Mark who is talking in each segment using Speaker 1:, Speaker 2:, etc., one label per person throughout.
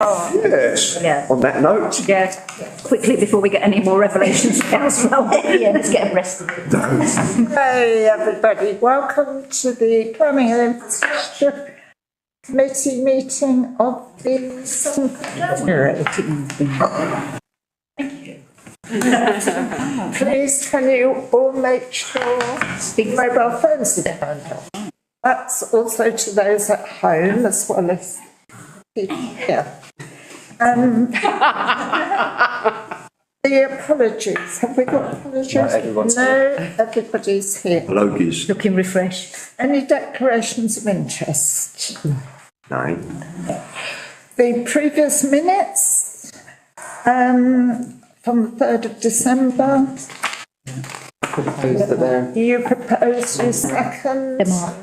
Speaker 1: Yes.
Speaker 2: Yeah.
Speaker 1: On that note.
Speaker 2: Yeah. Quickly before we get any more revelations, councillor. Yeah, let's get arrested.
Speaker 3: Hey everybody, welcome to the Planning and Infrastructure Committee meeting of the 7th of January.
Speaker 2: Thank you.
Speaker 3: Please can you all make sure the mobile phones are turned off. That's also to those at home as well as people here. The apologies. Have we got apologies? No, everybody's here.
Speaker 1: Apologies.
Speaker 2: Looking refreshed.
Speaker 3: Any declarations of interest?
Speaker 1: No.
Speaker 3: The previous minutes from the 3rd of December. You propose, you second.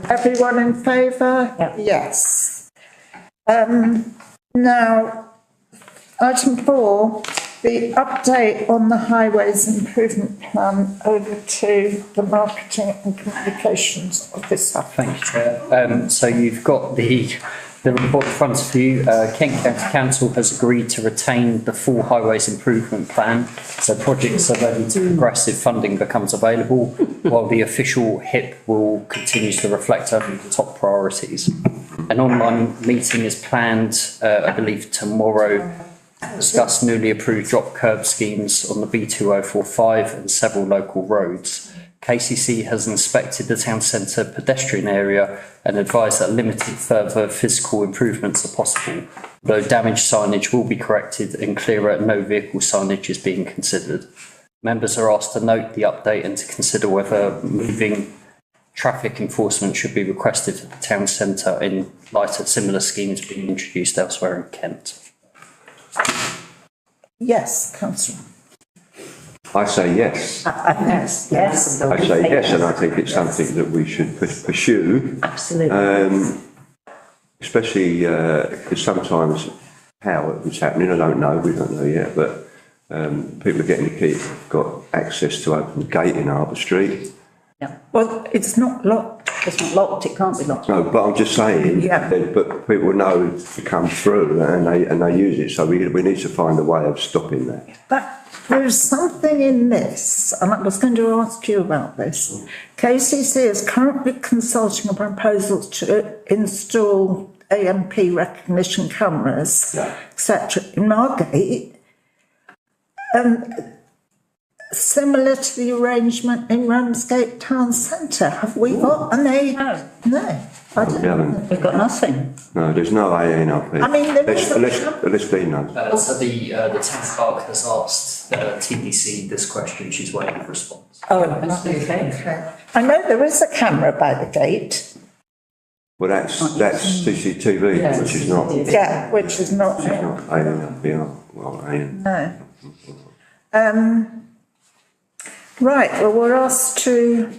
Speaker 3: Everyone in favour?
Speaker 2: Yeah.
Speaker 3: Yes. Now, item 4, the update on the Highways Improvement Plan, over to the Marketing and Communications Officer.
Speaker 4: Thank you, Chair. So you've got the report in front of you. Kent County Council has agreed to retain the full Highways Improvement Plan, so projects are ready to progress if funding becomes available, while the official HIP will continue to reflect only the top priorities. An online meeting is planned, I believe, tomorrow, to discuss newly approved drop curb schemes on the B2045 and several local roads. KCC has inspected the town centre pedestrian area and advised that limited further physical improvements are possible, though damaged signage will be corrected and clearer no vehicle signage is being considered. Members are asked to note the update and to consider whether moving traffic enforcement should be requested at the town centre in light of similar schemes being introduced elsewhere in Kent.
Speaker 3: Yes, Councillor.
Speaker 1: I say yes.
Speaker 2: Yes. Yes.
Speaker 1: I say yes, and I think it's something that we should pursue.
Speaker 2: Absolutely.
Speaker 1: Especially because sometimes how it was happening, I don't know, we don't know yet, but people are getting the key, got access to open the gate in Harbour Street.
Speaker 2: Yeah.
Speaker 3: Well, it's not locked.
Speaker 2: It's not locked, it can't be locked.
Speaker 1: No, but I'm just saying,
Speaker 3: Yeah.
Speaker 1: but people know to come through and they use it, so we need to find a way of stopping that.
Speaker 3: But there's something in this, and I was going to ask you about this. KCC is currently consulting a proposal to install AMP recognition cameras, etc. in Margate. Similar to the arrangement in Ramsgate Town Centre. Have we got any?
Speaker 2: No.
Speaker 3: No, I don't know.
Speaker 2: We've got nothing.
Speaker 1: No, there's no ANRP.
Speaker 3: I mean, there is
Speaker 1: unless they know.
Speaker 4: So the town clerk has asked TDC this question. She's waiting for a response.
Speaker 3: Oh, okay. I know there is a camera by the gate.
Speaker 1: Well, that's CCTV, which is not.
Speaker 3: Yeah, which is not.
Speaker 1: It's not ANRP. Well,
Speaker 3: No. Right, well, we're asked to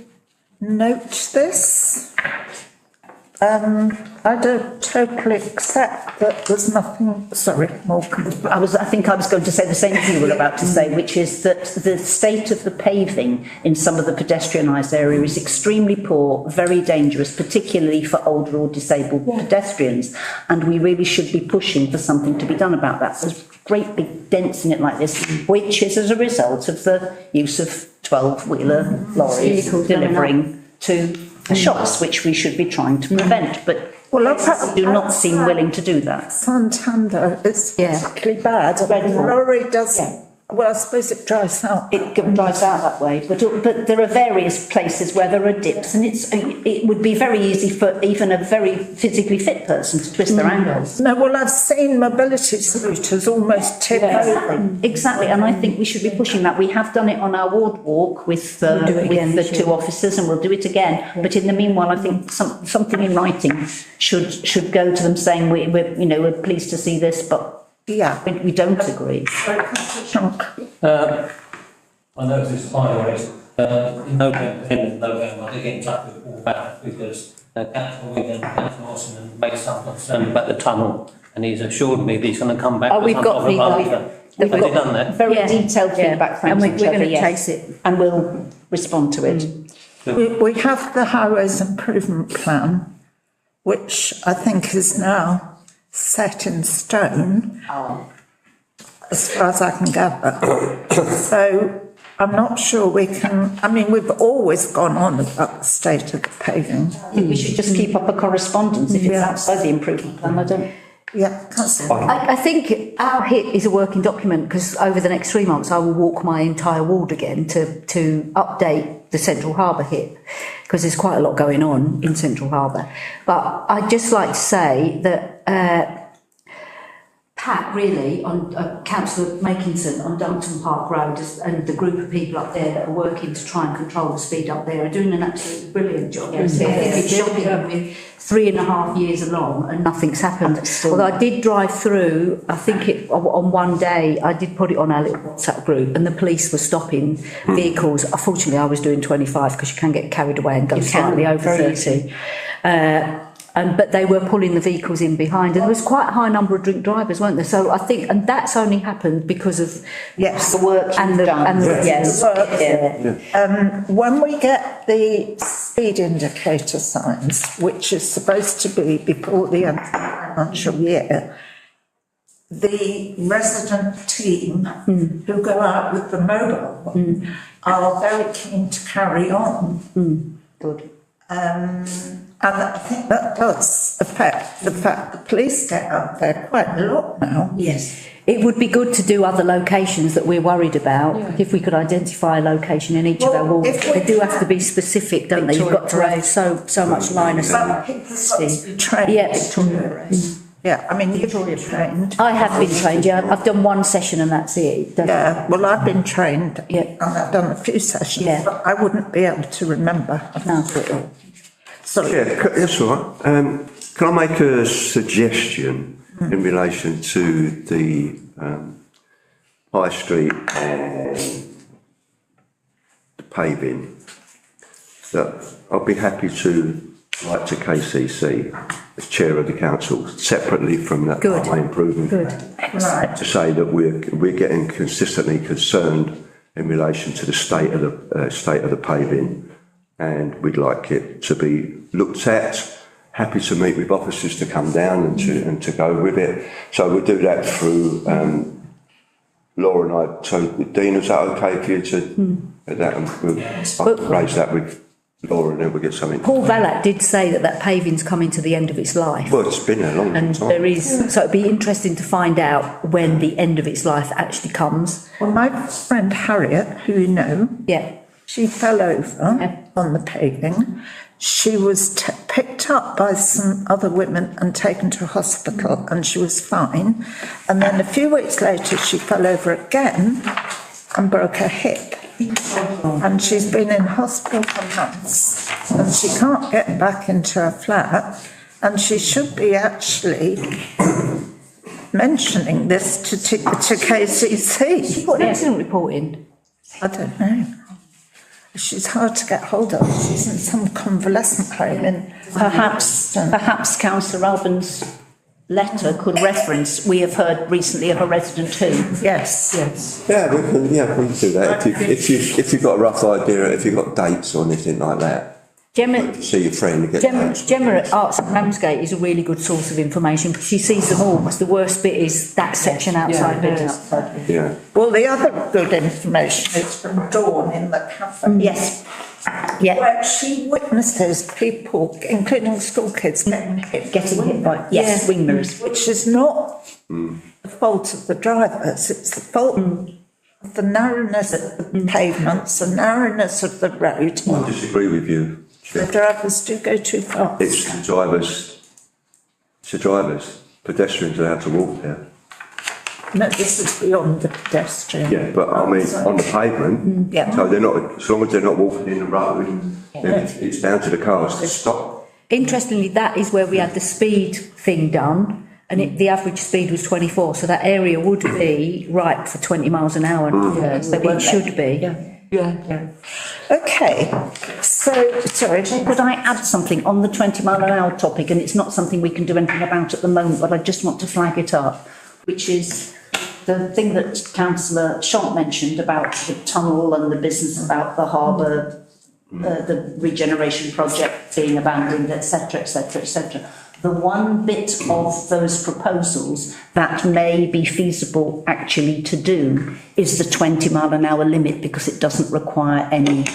Speaker 3: note this. I don't totally accept that there's nothing, sorry, Morgan.
Speaker 2: I think I was going to say the same thing you were about to say, which is that the state of the paving in some of the pedestrianised area is extremely poor, very dangerous, particularly for older or disabled pedestrians. And we really should be pushing for something to be done about that. There's great big dents in it like this, which is as a result of the use of 12-wheeler lorries delivering to the shops, which we should be trying to prevent. But do not seem willing to do that.
Speaker 3: Santander is particularly bad. The lorry does, well, I suppose it dries out.
Speaker 2: It dries out that way, but there are various places where there are dips, and it would be very easy for even a very physically fit person to twist their ankles.
Speaker 3: No, well, I've seen mobility scooters almost tip over.
Speaker 2: Exactly, and I think we should be pushing that. We have done it on our ward walk with the two officers, and we'll do it again. Yeah. But in the meanwhile, I think something in writing should go to them saying we're pleased to see this, but we don't agree.
Speaker 5: I noticed this highways in November, end of November, they get in touch with all back because Councillor Wigan, Councillor Austin and made some concern about the tunnel, and he's assured me that he's going to come back.
Speaker 2: We've got
Speaker 5: done that.
Speaker 2: Very detailed feedback from
Speaker 6: and we're going to chase it,
Speaker 2: and we'll respond to it.
Speaker 3: We have the Highways Improvement Plan, which I think is now set in stone, as far as I can gather. So I'm not sure we can, I mean, we've always gone on about the state of the paving.
Speaker 2: I think we should just keep up a correspondence if it's outside the improvement plan, I don't.
Speaker 3: Yeah, councillor.
Speaker 6: I think our hit is a working document because over the next 3 months I will walk my entire ward again to update the Central Harbour hit because there's quite a lot going on in Central Harbour. But I'd just like to say that Pat really on Councillor Makinson on Dumpton Park Road and the group of people up there that are working to try and control the speed up there are doing an absolutely brilliant job. Yes, I think it's shocking that we're 3.5 years along and nothing's happened. Although I did drive through, I think on one day I did put it on our little WhatsApp group and the police were stopping vehicles. Unfortunately I was doing 25 because you can get carried away and go slightly over 30. But they were pulling the vehicles in behind, and there was quite a high number of drink drivers, weren't there? So I think, and that's only happened because of
Speaker 3: Yes,
Speaker 2: The work
Speaker 6: and the
Speaker 2: yes.
Speaker 3: when we get the speed indicator signs, which is supposed to be before the end of the financial year, the resident team who go out with the mobile are very keen to carry on.
Speaker 2: Good.
Speaker 3: And I think that does affect the fact the police get out there quite a lot now.
Speaker 2: Yes.
Speaker 6: It would be good to do other locations that we're worried about, if we could identify a location in each of our wards. They do have to be specific, don't they? You've got to have so much line of
Speaker 3: Some people have got to be trained.
Speaker 6: Yes.
Speaker 3: Yeah, I mean, you've already trained.
Speaker 6: I have been trained, yeah. I've done one session and that's it.
Speaker 3: Yeah, well, I've been trained.
Speaker 6: Yeah.
Speaker 3: And I've done a few sessions,
Speaker 6: Yeah.
Speaker 3: but I wouldn't be able to remember.
Speaker 6: No.
Speaker 3: Sorry.
Speaker 1: Yeah, that's all right. Can I make a suggestion in relation to the High Street and the paving? That I'll be happy to write to KCC as chair of the council separately from that
Speaker 6: Good.
Speaker 1: high improvement
Speaker 6: Good.
Speaker 3: Right.
Speaker 1: to say that we're getting consistently concerned in relation to the state of the paving, and we'd like it to be looked at. Happy to meet with officers to come down and to go with it. So we'll do that through Laura and I. So Dean, is that okay for you to do that? And we'll raise that with Laura and then we'll get something.
Speaker 6: Paul Valak did say that paving's coming to the end of its life.
Speaker 1: Well, it's been a long
Speaker 6: And
Speaker 1: time.
Speaker 6: there is, so it'd be interesting to find out when the end of its life actually comes.
Speaker 3: Well, my friend Harriet, who you know,
Speaker 6: Yeah.
Speaker 3: she fell over on the paving. She was picked up by some other women and taken to hospital and she was fine. And then a few weeks later, she fell over again and broke her hip. And she's been in hospital for months and she can't get back into her flat. And she should be actually mentioning this to KCC.
Speaker 6: Put an accident report in.
Speaker 3: I don't know. She's hard to get hold of. She's in some convalescent home in
Speaker 2: Perhaps Councillor Albans' letter could reference, we have heard recently of a resident who.
Speaker 3: Yes.
Speaker 1: Yeah, we can do that. If you've got a rough idea, if you've got dates or anything like that,
Speaker 6: Gemma,
Speaker 1: see your friend and get that.
Speaker 6: Gemma at Arts and Ramsgate is a really good source of information because she sees them all, because the worst bit is that section outside there.
Speaker 1: Yeah.
Speaker 3: Well, the other good information is from Dawn in the cafe.
Speaker 2: Yes.
Speaker 6: Yeah.
Speaker 3: Where she witnesses people, including school kids, getting hit
Speaker 2: by, yes, wing mirrors.
Speaker 3: which is not the fault of the drivers, it's the fault of the narrowness of the pavements, the narrowness of the road.
Speaker 1: I disagree with you.
Speaker 3: The drivers do go too far.
Speaker 1: It's the drivers. Pedestrians are allowed to walk there.
Speaker 3: No, this is beyond the pedestrian.
Speaker 1: Yeah, but I mean, on the pavement,
Speaker 3: Yeah.
Speaker 1: so they're not, as long as they're not walking in the road, then it's down to the cars to stop.
Speaker 6: Interestingly, that is where we had the speed thing done, and the average speed was 24, so that area would be ripe for 20 miles an hour. It should be.
Speaker 2: Yeah.
Speaker 3: Okay, so, sorry.
Speaker 2: Could I add something on the 20-mile-an-hour topic, and it's not something we can do anything about at the moment, but I just want to flag it up, which is the thing that Councillor Schott mentioned about the tunnel and the business about the harbour, the regeneration project being abandoned, etc., etc., etc. the one bit of those proposals that may be feasible actually to do is the 20-mile-an-hour limit, because it doesn't require any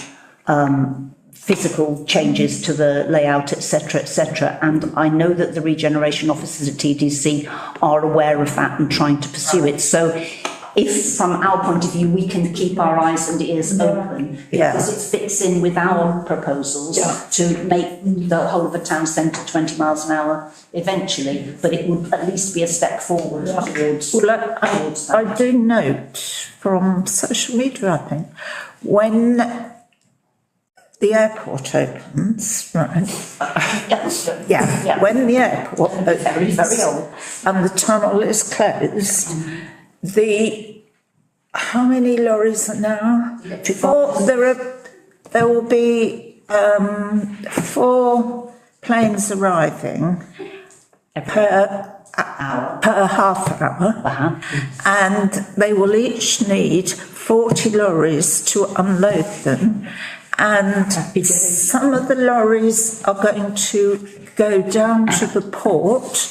Speaker 2: physical changes to the layout, etc. And I know that the regeneration officers at TDC are aware of that and trying to pursue it. So if from our point of view we can keep our eyes and ears open, because it fits in with our proposals to make the whole of the town centre 20 miles an hour eventually, but it would at least be a step forward towards.
Speaker 3: Well, I do note from social media, I think, when the airport opens, right? When the airport opens,
Speaker 2: very old,
Speaker 3: and the tunnel is closed, how many lorries an hour? There will be 4 planes arriving per half hour, and they will each need 40 lorries to unload them. And some of the lorries are going to go down to the port,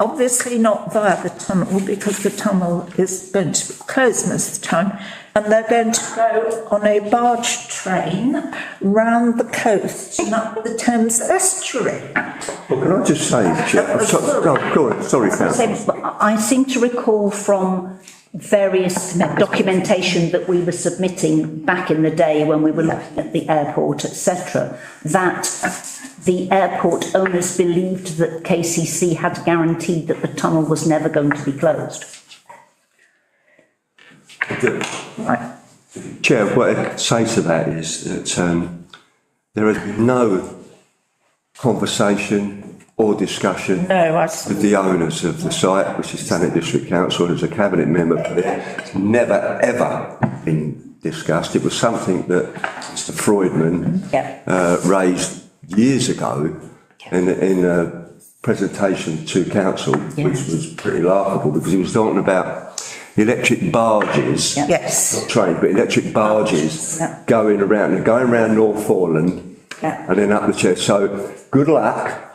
Speaker 3: obviously not via the tunnel, because the tunnel is going to be closed most of the time, and they're going to go on a barge train round the coast and up the Thames estuary.
Speaker 1: Well, can I just say, Chair, sorry, Councillor.
Speaker 2: I seem to recall from various documentation that we were submitting back in the day when we were looking at the airport, etc., that the airport owners believed that KCC had guaranteed that the tunnel was never going to be closed.
Speaker 1: Right. Chair, what I'd say to that is that there has been no conversation or discussion with the owners of the site, which is Thanet District Council, and as a cabinet member, it's never ever been discussed. It was something that Mr. Freudman raised years ago in a presentation to council, which was pretty laughable, because he was talking about electric barges, not trains, but electric barges going around North Foreland. And then up the chest. So good luck.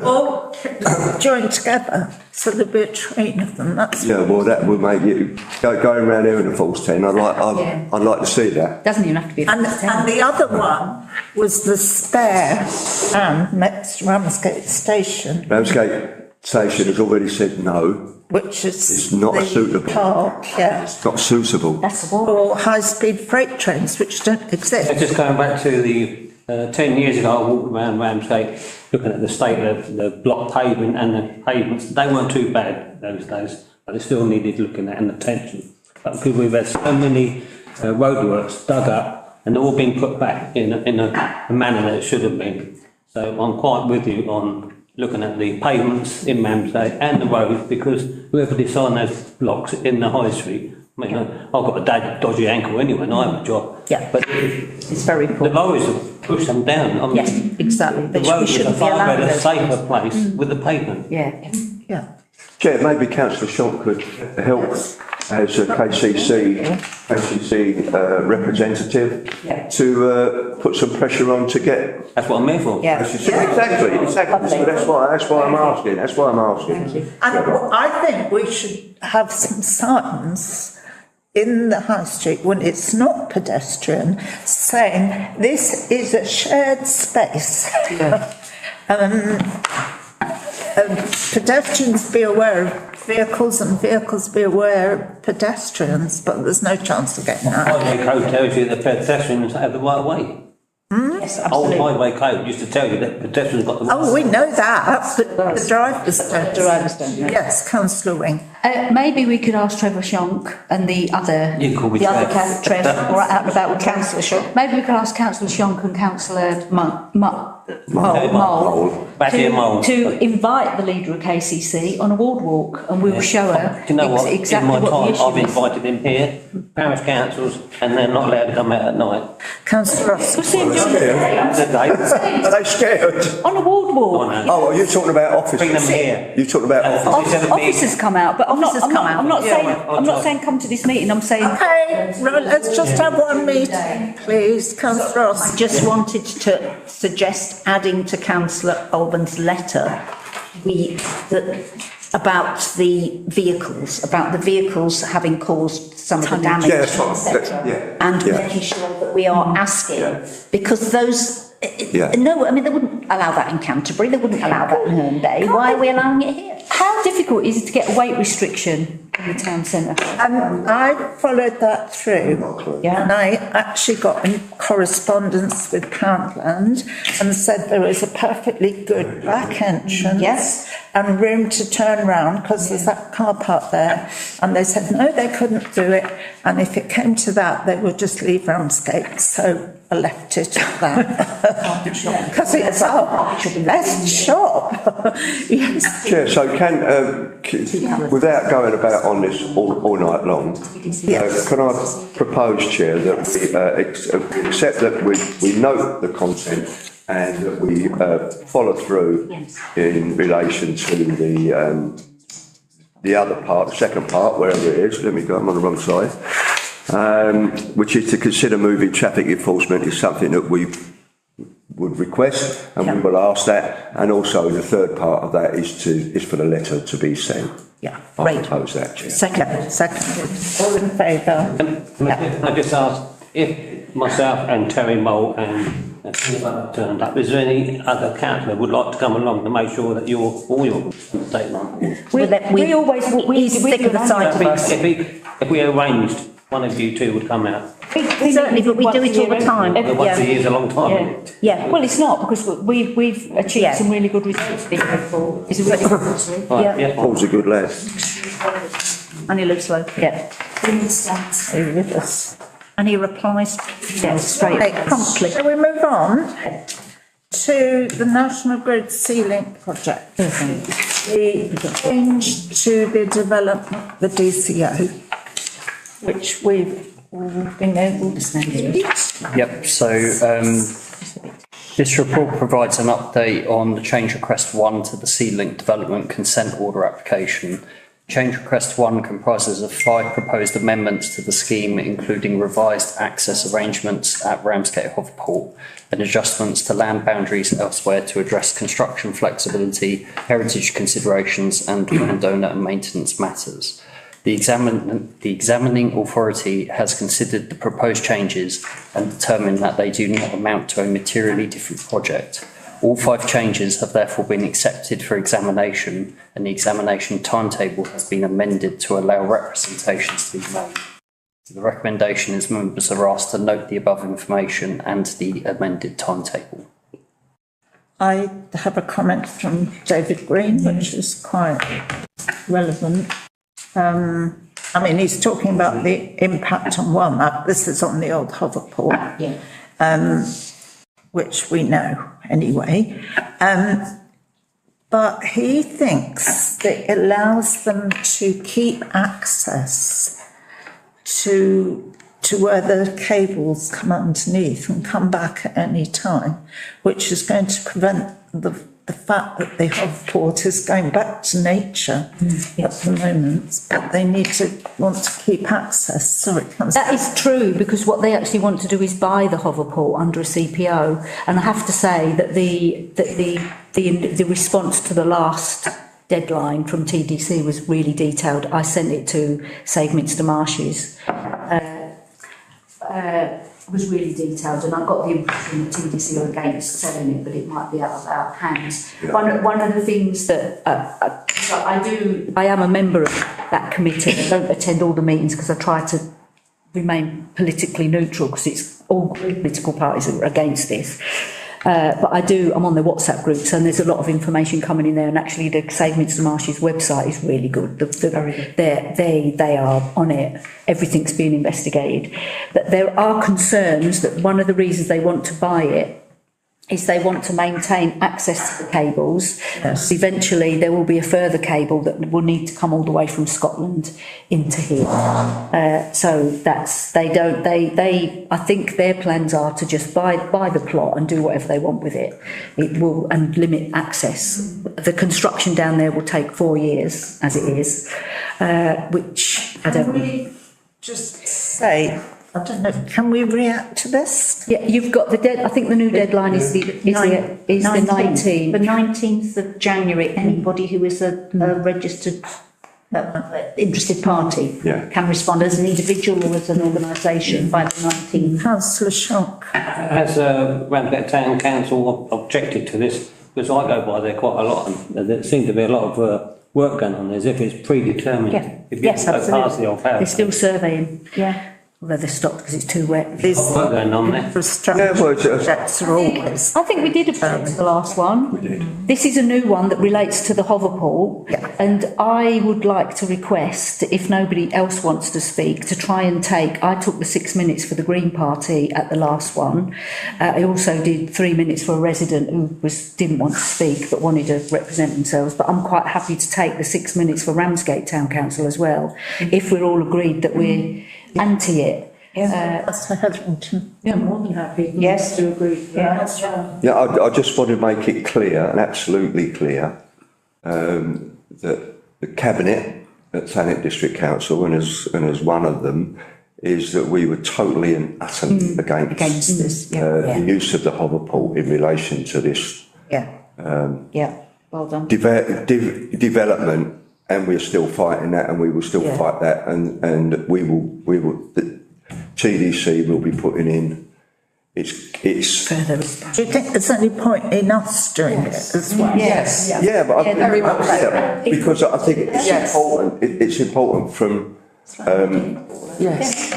Speaker 3: All joined together, so there'll be a train of them.
Speaker 1: Well, that would make you going around here in a false 10. I'd like to see that.
Speaker 6: Doesn't even have to be a
Speaker 3: and the other one was the spare next to Ramsgate Station.
Speaker 1: Ramsgate Station has already said no.
Speaker 3: Which is
Speaker 1: it's not suitable.
Speaker 3: Park,
Speaker 1: It's not suitable.
Speaker 6: That's the one.
Speaker 3: Or high-speed freight trains, which don't exist.
Speaker 5: Just going back to the 10 years ago, I walked around Ramsgate looking at the state of the block paving and the pavements. They weren't too bad those days, but they still needed looking at and attention. But because we've had so many roadworks dug up and they're all being put back in a manner that it should have been. So I'm quite with you on looking at the pavements in Ramsgate and the roads, because whoever designed those blocks in the high street, I mean, I've got a dodgy ankle anyway, and I have a job. But
Speaker 2: it's very important.
Speaker 5: The lorries have pushed them down. I mean,
Speaker 2: exactly.
Speaker 5: The roads are far better, safer place with the pavement.
Speaker 1: Chair, maybe Councillor Shonk could help as a KCC representative to put some pressure on to get.
Speaker 5: That's what I'm here for.
Speaker 1: Exactly. So that's why I'm asking.
Speaker 3: And I think we should have some signs in the high street when it's not pedestrian, saying this is a shared space. Pedestrians be aware of vehicles and vehicles be aware of pedestrians, but there's no chance of getting that.
Speaker 5: Highway code tells you that pedestrians have the right way.
Speaker 2: Yes,
Speaker 5: Old
Speaker 2: absolutely.
Speaker 5: highway code used to tell you that pedestrians got the right way.
Speaker 3: Oh, we know that, but the drivers don't.
Speaker 6: don't.
Speaker 3: Yes, Councillor Wing.
Speaker 6: Maybe we could ask Trevor Shonk and the other,
Speaker 5: You can call me
Speaker 6: Trev,
Speaker 5: Trev.
Speaker 6: or out and about with Councillor Shonk. Maybe we could ask Councillor Shonk and Councillor Mole
Speaker 5: Back here, Mole.
Speaker 6: to invite the leader of KCC on a ward walk, and we will show her
Speaker 5: Do you know what?
Speaker 6: exactly
Speaker 5: in my
Speaker 6: what
Speaker 5: time,
Speaker 6: the issue
Speaker 5: I've
Speaker 6: is.
Speaker 5: invited him here, parish councils, and they're not allowed to come out at night.
Speaker 3: Councillor Ross.
Speaker 6: We'll see him doing
Speaker 1: Are they scared?
Speaker 6: on a ward walk.
Speaker 5: Oh, no.
Speaker 1: Oh, well, you're talking about officers.
Speaker 5: Bring them here.
Speaker 1: You're talking about officers.
Speaker 5: Instead of being-
Speaker 6: Officers come out, but
Speaker 2: but officers come out.
Speaker 6: I'm not saying come to this meeting, I'm saying.
Speaker 3: Okay, right, let's just have one meeting, please, councillor Ross.
Speaker 2: I just wanted to suggest adding to councillor Alban's letter, about the vehicles having caused some of the damage,
Speaker 1: Yeah, that's fine.
Speaker 2: etc.
Speaker 1: Yeah.
Speaker 2: And
Speaker 1: Yeah.
Speaker 2: making sure that we are asking, because those,
Speaker 1: Yeah.
Speaker 2: no, I mean, they wouldn't allow that in Canterbury, they wouldn't allow that in Herne Bay, why are we allowing it here?
Speaker 6: How difficult is it to get a weight restriction in the town centre?
Speaker 3: I followed that through.
Speaker 2: Yeah.
Speaker 3: And I actually got in correspondence with Countland and said there was a perfectly good back entrance.
Speaker 2: Yes.
Speaker 3: And room to turn round because there's that car park there. And they said, no, they couldn't do it. And if it came to that, they would just leave Ramsgate. So I left it at that. Because it's our best shop. Yes.
Speaker 1: Chair, so without going about on this all night long, can I propose, Chair, that we accept that we note the content and that we follow through in relation to the other part, the second part, wherever it is. Let me go, I'm on the wrong side. Which is to consider moving traffic enforcement is something that we would request, and we will ask that. And also the third part of that is for the letter to be sent.
Speaker 2: Yeah,
Speaker 1: I
Speaker 2: great.
Speaker 1: propose that, Chair.
Speaker 3: Seconded. All in favour?
Speaker 5: Can I just ask, if myself and Terry Mole and Stephen turned up, is there any other councillor would like to come along to make sure that all your statement?
Speaker 6: We always,
Speaker 2: He's sick of the sight of us.
Speaker 5: If we arranged, one of you two would come out.
Speaker 2: Certainly, but we do it all the time.
Speaker 5: Once a year is a long time.
Speaker 2: Yeah.
Speaker 6: Well, it's not, because we've achieved
Speaker 2: Yeah.
Speaker 6: some really good results. It's a really good result.
Speaker 5: Right, yeah.
Speaker 1: Paul's a good lad.
Speaker 2: And he lives local.
Speaker 6: Yeah.
Speaker 3: Are you with us?
Speaker 2: And he replies, yes, straight,
Speaker 3: Okay,
Speaker 2: promptly.
Speaker 3: Shall we move on to the National Grid Sea-Link project? The change to the development, the DCO, which we've been able to see.
Speaker 4: Yep, so this report provides an update on the change request 1 to the Sea-Link development consent order application. Change request 1 comprises of 5 proposed amendments to the scheme, including revised access arrangements at Ramsgate Hoverport and adjustments to land boundaries elsewhere to address construction flexibility, heritage considerations and landowner and maintenance matters. The examining authority has considered the proposed changes and determined that they do not amount to a materially different project. All 5 changes have therefore been accepted for examination, and the examination timetable has been amended to allow representations to be made. The recommendation is members are asked to note the above information and the amended timetable.
Speaker 3: I have a comment from David Green, which is quite relevant. I mean, he's talking about the impact on one. This is on the old hoverport.
Speaker 2: Yeah.
Speaker 3: Which we know anyway. But he thinks that it allows them to keep access to where the cables come underneath and come back at any time, which is going to prevent the fact that the hoverport is going back to nature at the moment, but they want to keep access. Sorry,
Speaker 6: That is true, because what they actually want to do is buy the hoverport under a CPO, and I have to say that the response to the last deadline from TDC was really detailed. I sent it to Saveminster Marshes. Was really detailed, and I got the impression that TDC are against selling it, but it might be out of our hands. Yeah. One of the things that I am a member of that committee. I don't attend all the meetings because I try to remain politically neutral, because it's all political parties that are against this. But I'm on the WhatsApp groups, and there's a lot of information coming in there, and actually the Saveminster Marshes website is really good. They are on it. Everything's being investigated. But there are concerns that one of the reasons they want to buy it is they want to maintain access to the cables.
Speaker 3: Yes.
Speaker 6: Eventually, there will be a further cable that will need to come all the way from Scotland into here. So I think their plans are to just buy the plot and do whatever they want with it. It will, and limit access. The construction down there will take 4 years, as it is, which I don't.
Speaker 3: Can we just say, I don't know, can we react to this?
Speaker 6: Yeah, you've got I think the new deadline is the 19th.
Speaker 2: The 19th of January, anybody who is a registered interested party
Speaker 1: Yeah.
Speaker 2: can respond as an individual or as an organisation by the 19th.
Speaker 3: Councillor Shock.
Speaker 5: Has Ramsgate Town Council objected to this? Because I go by there quite a lot, and there seems to be a lot of work going on there, as if it's predetermined.
Speaker 2: Yeah.
Speaker 5: If you
Speaker 2: Yes,
Speaker 5: go past
Speaker 2: absolutely.
Speaker 5: the old house.
Speaker 6: They're still surveying,
Speaker 2: Yeah.
Speaker 6: although they're stopped because it's too wet.
Speaker 3: These
Speaker 5: Work going on there.
Speaker 3: infrastructure
Speaker 1: Yeah, well,
Speaker 3: projects are always.
Speaker 6: I think we did object to the last one.
Speaker 1: we did.
Speaker 6: This is a new one that relates to the hoverpool.
Speaker 3: Yeah.
Speaker 6: And I would like to request, if nobody else wants to speak, to try and I took the 6 minutes for the Green Party at the last one. I also did 3 minutes for a resident who didn't want to speak but wanted to represent themselves. But I'm quite happy to take the 6 minutes for Ramsgate Town Council as well, if we're all agreed that we're anti it.
Speaker 3: Councillor Hetherington.
Speaker 6: Yeah, more than happy.
Speaker 2: Yes.
Speaker 6: To agree.
Speaker 1: Yeah, I just want to make it clear, and absolutely clear, that the Cabinet at Thanet District Council, and as one of them, is that we were totally and utterly
Speaker 2: Against this,
Speaker 1: the use of the hoverpool in relation to this
Speaker 3: Yeah.
Speaker 2: Yeah, well done.
Speaker 1: development, and we're still fighting that, and we will still fight that, and we will. The TDC will be putting in. It's
Speaker 6: Further.
Speaker 3: Do you think there's any point in us doing it as well?
Speaker 6: Yes.
Speaker 1: yeah, but I think,
Speaker 6: very much so.
Speaker 1: yeah, because I think it's important. It's important from
Speaker 3: Yes.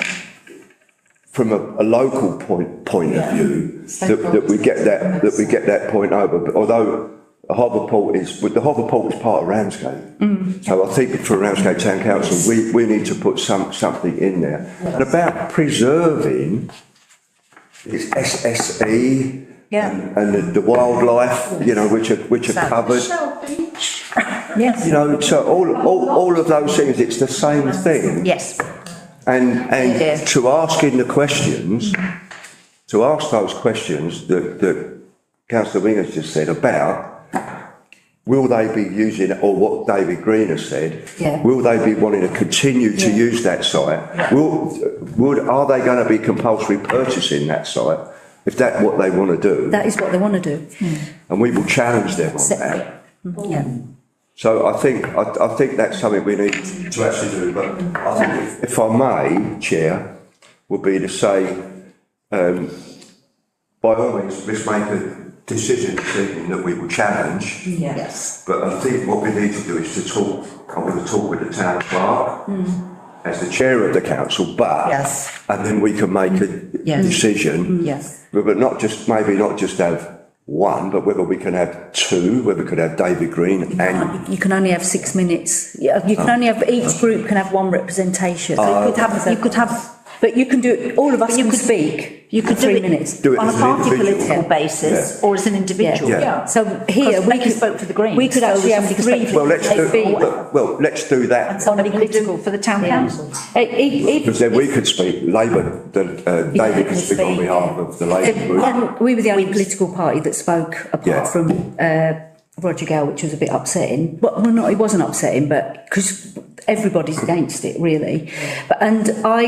Speaker 1: from a local point of view that we get that point over. But although the hoverpool is part of Ramsgate, so I think for Ramsgate Town Council we need to put something in there. And about preserving its SSE and the wildlife, which are covered.
Speaker 2: Yes.
Speaker 1: So all of those things, it's the same thing.
Speaker 2: Yes.
Speaker 1: And to ask those questions that Councillor Wingers just said about, will they be using, or what David Green has said, will they be wanting to continue to use that site? Are they going to be compulsory purchasing that site, if that's what they want to do?
Speaker 6: That is what they want to do.
Speaker 1: And we will challenge them on that.
Speaker 6: Yeah.
Speaker 1: So I think that's something we need to actually do. But I think, if I may, Chair, would be to say, by all means, let's make a decision this evening that we will challenge.
Speaker 3: Yes.
Speaker 1: But I think what we need to do is to talk. I'm going to talk with the town clerk as the chair of the council, but and then we can make a decision.
Speaker 6: Yes.
Speaker 1: But not just have one, but whether we can have two, whether we could have David Green and.
Speaker 6: You can only have 6 minutes. Yeah, you can only have, each group can have one representation. So you could have, but you can do it, all of us can speak.
Speaker 2: You could do
Speaker 6: 3
Speaker 2: it
Speaker 6: minutes.
Speaker 1: Do it
Speaker 2: on a
Speaker 1: as an
Speaker 2: party
Speaker 1: individual.
Speaker 2: political basis or as an individual.
Speaker 1: Yeah.
Speaker 6: So here, we
Speaker 2: Becky
Speaker 6: could
Speaker 2: spoke for the Greens.
Speaker 6: We could
Speaker 2: so
Speaker 6: actually have
Speaker 2: somebody could
Speaker 6: three.
Speaker 2: speak for
Speaker 1: let's do that.
Speaker 2: and somebody could do for the town council.
Speaker 1: Because then we could speak, Labour, David could speak on behalf of the Labour group.
Speaker 6: We were the only political party that spoke, apart from Roger Gale, which was a bit upsetting. Well, it wasn't upsetting, but because everybody's against it, really. And I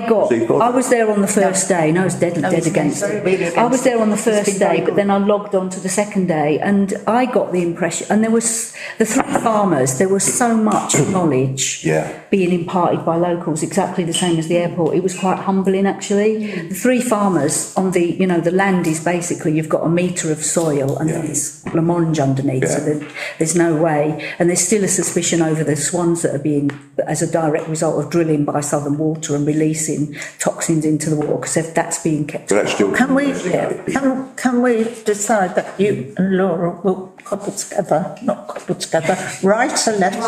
Speaker 6: was there on the first day, and I was dead against it. I was there on the first day, but then I logged on to the second day, and I got the impression, and there was the three farmers, there was so much knowledge being imparted by locals, exactly the same as the airport. It was quite humbling, actually. The three farmers on the, the land is basically, you've got a metre of soil, and there's blancmange underneath, so there's no way. And there's still a suspicion over the swans that are being, as a direct result of drilling by Southern Water and releasing toxins into the water, because that's being kept.
Speaker 1: So that's still.
Speaker 3: Can we decide that you and Laura will cobble together, write a letter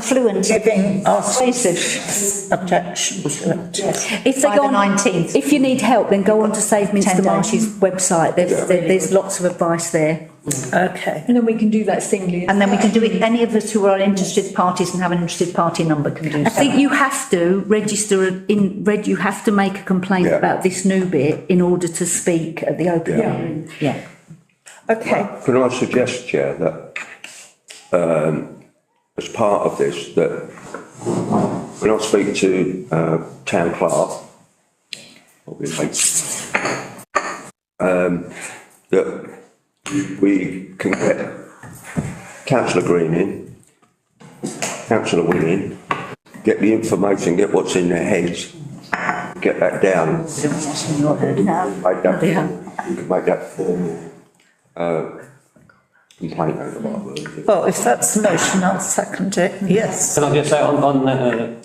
Speaker 2: affluent,
Speaker 3: giving us
Speaker 2: persuasive.
Speaker 3: objection to it.
Speaker 6: If they
Speaker 2: By
Speaker 6: go
Speaker 2: the
Speaker 6: on,
Speaker 2: 19th.
Speaker 6: if you need help, then go on to Save
Speaker 2: 10
Speaker 6: Minster
Speaker 2: days.
Speaker 6: Marsh's website. There's lots of advice there.
Speaker 3: Okay.
Speaker 7: And then we can do that singly.
Speaker 2: And then we can do it, any of us who are interested parties and have an interested party number can do
Speaker 6: I
Speaker 2: so.
Speaker 6: think you have to register you have to make a complaint
Speaker 1: Yeah.
Speaker 6: about this new bit in order to speak at the open
Speaker 7: Yeah.
Speaker 6: hearing.
Speaker 2: Yeah.
Speaker 3: Okay.
Speaker 1: Can I suggest, Chair, that as part of this, that when I speak to Town Clerk, obviously, that we can get Councillor Green in, Councillor Wynne in, get the information, get what's in their heads, get that down.
Speaker 2: What's in your head?
Speaker 1: Make that,
Speaker 6: Yeah.
Speaker 1: you can make that formal complaint over what word.
Speaker 3: Well, if that's the motion, I'll second it. Yes.
Speaker 5: Can I just say on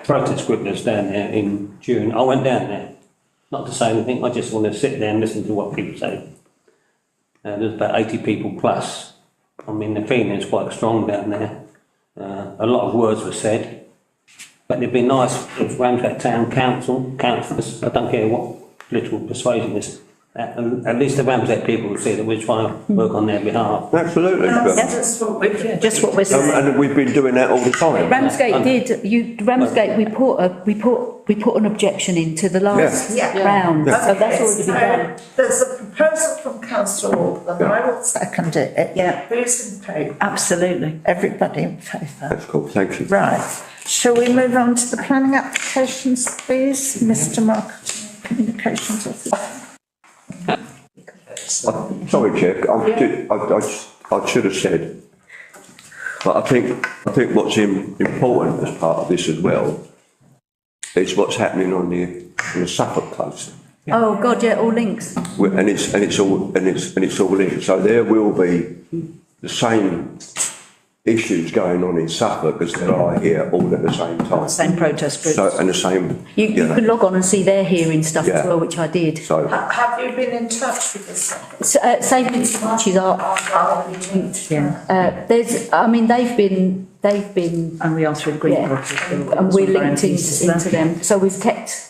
Speaker 5: protest scribblers down there in June, I went down there, not to say anything, I just want to sit there and listen to what people say. There's about 80 people plus. I mean, the feeling is quite strong down there. A lot of words were said, but it'd be nice if Ramsgate Town Council, councillors, I don't care what political persuasion is, at least the Ramsgate people will see that we're trying to work on their behalf.
Speaker 1: Absolutely. but-
Speaker 3: That's what we're
Speaker 2: Just what we're saying.
Speaker 1: and we've been doing that all the time.
Speaker 6: Ramsgate, we put an objection into the last
Speaker 3: Yeah.
Speaker 6: round,
Speaker 3: Okay,
Speaker 6: so that's already been done.
Speaker 3: There's a proposal from Councillor Ward, and I will second it.
Speaker 2: Yeah.
Speaker 3: Who's in favour?
Speaker 2: Absolutely.
Speaker 3: Everybody in favour?
Speaker 1: That's cool, thank you.
Speaker 3: Right. Shall we move on to the planning applications, please? Mr. Marketing Communications Officer.
Speaker 1: Sorry, Chair, I should have said, but I think what's important as part of this as well is what's happening on the Suffolk coast.
Speaker 6: Oh, God, yeah, all links.
Speaker 1: And it's all linked, so there will be the same issues going on in Suffolk as there are here all at the same time.
Speaker 2: Same protest groups.
Speaker 1: So, and the same,
Speaker 6: You
Speaker 1: you know,
Speaker 6: can log on and see their hearing stuff as
Speaker 1: Yeah.
Speaker 6: well, which I did.
Speaker 1: so,
Speaker 3: Have you been in touch with us?
Speaker 6: Save Minster Marsh's are linked.
Speaker 2: Yeah.
Speaker 6: They've been,
Speaker 2: And we are through the Green
Speaker 6: yeah,
Speaker 2: Party.
Speaker 6: and we're linked into them. So we've kept,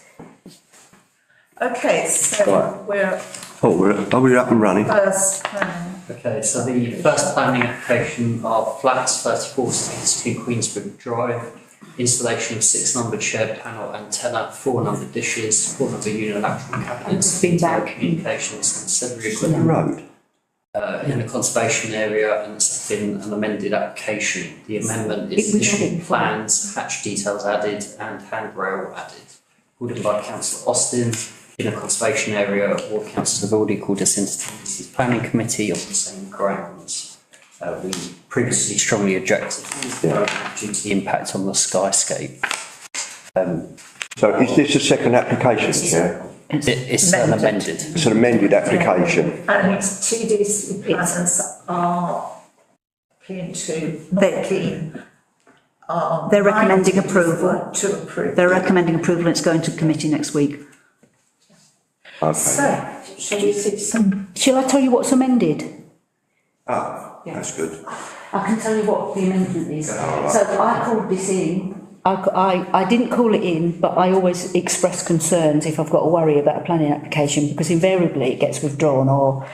Speaker 3: Okay, so we're
Speaker 1: are we up and running?
Speaker 3: first planning.
Speaker 4: Okay, so the first planning application are flats 3462 Queensbridge Drive, installation of 6 numbered shared panel antenna, 4 numbered dishes, 4 numbered unilateral cabinets,
Speaker 6: Feedback.
Speaker 4: communications and ancillary
Speaker 1: The
Speaker 4: equipment
Speaker 1: road?
Speaker 4: in a conservation area, and it's been an amended application. The amendment is
Speaker 6: It was
Speaker 4: additional
Speaker 6: added.
Speaker 4: plans, hatch details added and handrail added. Called in by Councillor Austin. In a conservation area, all councillors have already called us into the planning committee on the same grounds. We previously strongly objected due to the impact on the skyscape.
Speaker 1: So is this a second application, Chair?
Speaker 4: It's an amended.
Speaker 1: It's an amended application.
Speaker 3: And TDC planners are keen to,
Speaker 2: They-
Speaker 3: not keen.
Speaker 2: They're recommending approval.
Speaker 3: To approve.
Speaker 2: They're recommending approval, it's going to committee next week.
Speaker 1: Okay.
Speaker 3: So, shall we see some?
Speaker 6: shall I tell you what's amended?
Speaker 1: That's good.
Speaker 6: I can tell you what the amendment is. So I called this in. I didn't call it in, but I always express concerns if I've got to worry about a planning application, because invariably it gets withdrawn or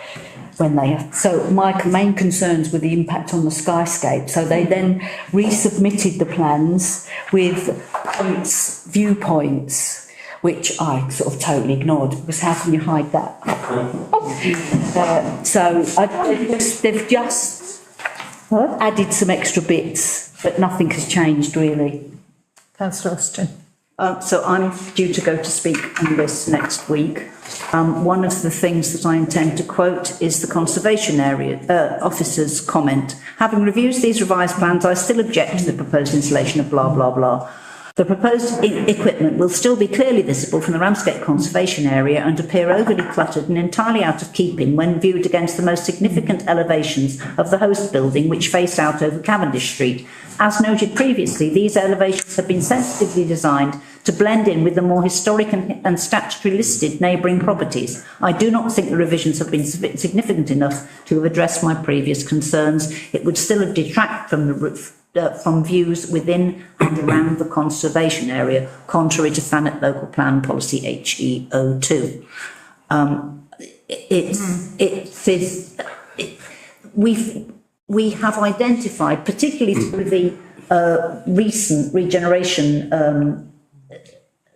Speaker 6: when they have. So my main concerns were the impact on the skyscape. So they then resubmitted the plans with points, viewpoints, which I sort of totally ignored, because how can you hide that? They've just added some extra bits, but nothing has changed really.
Speaker 3: Councillor Austin.
Speaker 2: So I'm due to go to speak on this next week. One of the things that I intend to quote is the conservation area officer's comment. Having reviewed these revised plans, I still object to the proposed installation of blah, blah, blah. The proposed equipment will still be clearly visible from the Ramsgate conservation area and appear overly cluttered and entirely out of keeping when viewed against the most significant elevations of the host building, which face out over Cavendish Street. As noted previously, these elevations have been sensitively designed to blend in with the more historic and statutory listed neighbouring properties. I do not think the revisions have been significant enough to have addressed my previous concerns. It would still detract from the from views within and around the conservation area, contrary to Thanet Local Plan Policy HE02. We have identified, particularly through the recent regeneration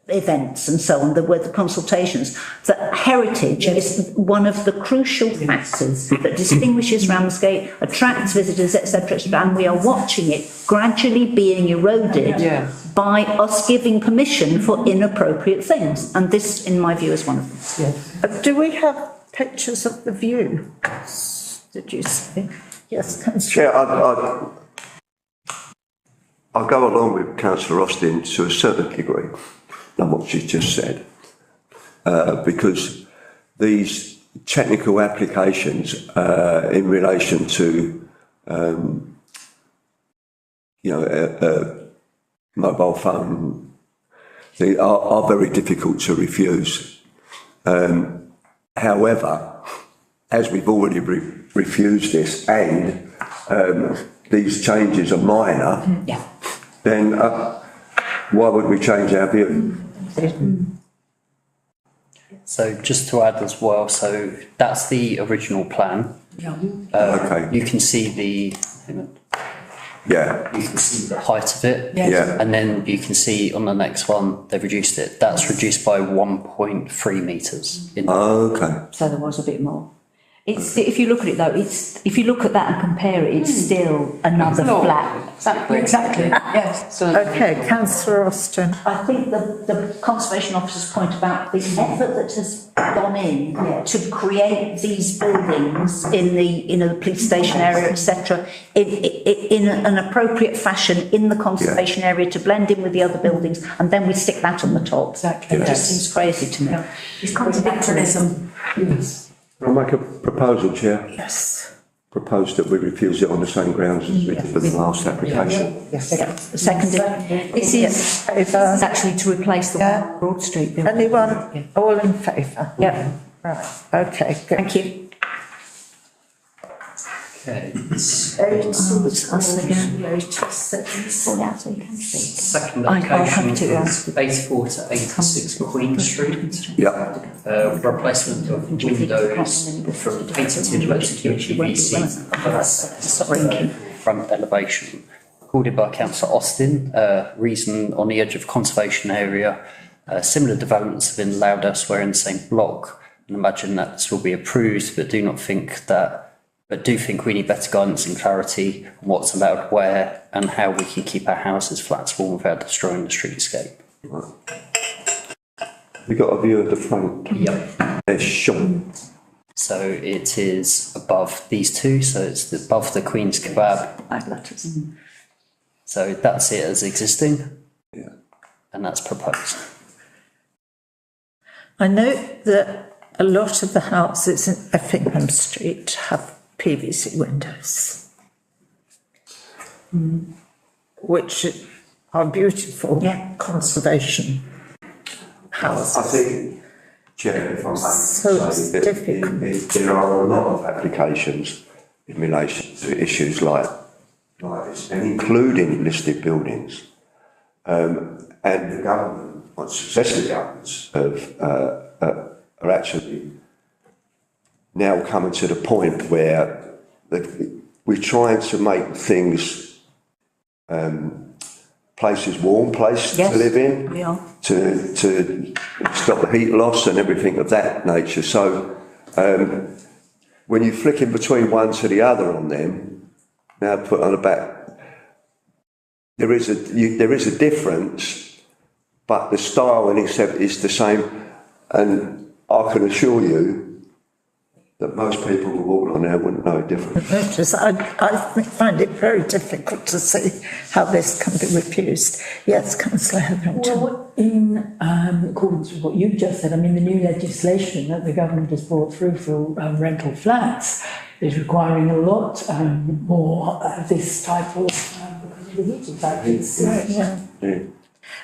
Speaker 2: events and so on, with the consultations, that heritage is one of the crucial factors that distinguishes Ramsgate, attracts visitors, etc., and we are watching it gradually being eroded by us giving permission for inappropriate things. And this, in my view, is one of them.
Speaker 3: Do we have pictures of the view? Did you say? Yes, Councillor.
Speaker 1: Yeah, I'll go along with Councillor Austin to a certain degree on what she's just said, because these technical applications in relation to, mobile phone, they are very difficult to refuse. However, as we've already refused this, and these changes are minor, then why would we change our view?
Speaker 4: So just to add as well, so that's the original plan.
Speaker 1: Okay.
Speaker 4: You can see the,
Speaker 1: Yeah,
Speaker 4: you can see the height of it.
Speaker 1: yeah.
Speaker 4: And then you can see on the next one, they've reduced it. That's reduced by 1.3 metres.
Speaker 1: Okay.
Speaker 6: So there was a bit more. It's, if you look at it though, if you look at that and compare it, it's still another flat.
Speaker 7: Exactly, yes.
Speaker 3: Okay, Councillor Austin.
Speaker 2: I think the conservation officer's point about the effort that has gone in to create these buildings in the police station area, etc., in an appropriate fashion in the conservation area to blend in with the other buildings, and then we stick that on the top.
Speaker 7: Exactly.
Speaker 2: It just seems crazy to me.
Speaker 7: It's contradictory. Yes.
Speaker 1: I'll make a proposal, Chair.
Speaker 3: Yes.
Speaker 1: Propose that we refuse it on the same grounds as we did with the last application.
Speaker 3: Yes.
Speaker 2: Seconded.
Speaker 6: This is actually to replace the
Speaker 3: Yeah.
Speaker 6: one on Broad Street building.
Speaker 3: Anyone? All in favour?
Speaker 2: Yeah.
Speaker 3: Right. Okay. Good.
Speaker 2: Thank you.
Speaker 4: Okay.
Speaker 2: It's us again.
Speaker 6: Pull out so you can see.
Speaker 4: Second
Speaker 2: I'll have
Speaker 4: application
Speaker 2: to
Speaker 4: is 84 to 86 Queen Street.
Speaker 1: Yeah,
Speaker 4: Replacement of windows from patented electric UPVC front elevation. Recorded by Councillor Austin, reason on the edge of conservation area. Similar developments have been allowed elsewhere in the same block. And imagine that this will be approved, but do think we need better guidance and clarity on what's allowed where and how we can keep our houses flats warm without destroying the streetscape.
Speaker 1: we got a view of the front.
Speaker 4: Yep.
Speaker 1: There's Sean.
Speaker 4: So it is above these two, so it's above the Queen's Kebab. So that's it as existing.
Speaker 1: Yeah.
Speaker 4: And that's proposed.
Speaker 3: I note that a lot of the houses in Effingham Street have PVC windows, which are beautiful conservation houses.
Speaker 1: I think, Chair, if I may
Speaker 3: So it's
Speaker 1: say,
Speaker 3: difficult.
Speaker 1: there are a lot of applications in relation to issues like this, and including listed buildings. And the government, or successive governments, are actually now coming to the point where we're trying to make things, places warm places to live in,
Speaker 2: we are.
Speaker 1: to stop the heat loss and everything of that nature. So when you flick in between one to the other on them, now put on the back, there is a difference, but the style and accept is the same, and I can assure you that most people who walk on there wouldn't know a difference.
Speaker 3: I find it very difficult to see how this can be refused. Yes, Councillor Hetherington.
Speaker 7: Well, in accordance with what you've just said, I mean, the new legislation that the government has brought through for rental flats is requiring a lot more of this type of because of the heating factors.
Speaker 3: Yeah.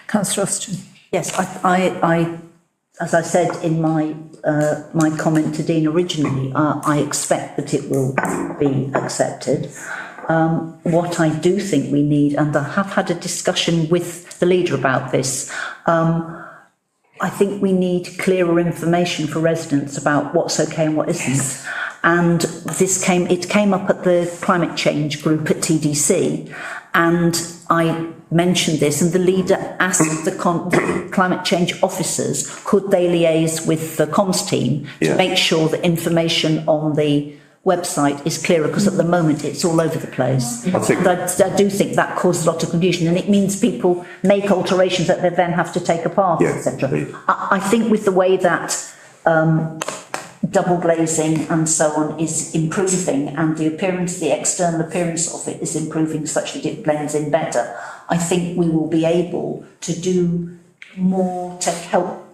Speaker 3: Councillor Austin.
Speaker 2: Yes, I, as I said in my comment to Dean originally, I expect that it will be accepted. What I do think we need, and I have had a discussion with the leader about this, I think we need clearer information for residents about what's okay and what isn't. And it came up at the climate change group at TDC, and I mentioned this, and the leader asked the climate change officers, could they liaise with the comms team to make sure that information on the website is clearer, because at the moment it's all over the place. I do think that causes a lot of confusion, and it means people make alterations that they then have to take apart, etc. I think with the way that double glazing and so on is improving, and the external appearance of it is improving such that it blends in better, I think we will be able to do more to help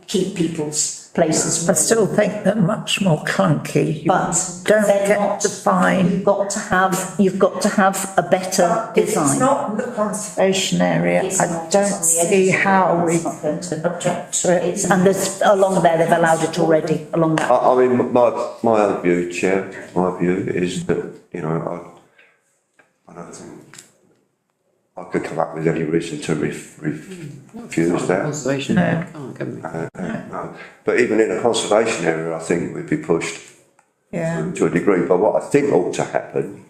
Speaker 2: keep people's places.
Speaker 3: I still think they're much more clunky.
Speaker 2: But
Speaker 3: don't get the fine.
Speaker 2: You've got to have a better design.
Speaker 3: It's not in the conservation area. I don't see how we object to it.
Speaker 2: And there's along there, they've allowed it already along that.
Speaker 1: I mean, my own view, Chair, my view is that, you know, I don't think I could come up with any reason to refuse that.
Speaker 8: Conservation.
Speaker 1: No. But even in a conservation area, I think we'd be pushed to a degree. But what I think ought to happen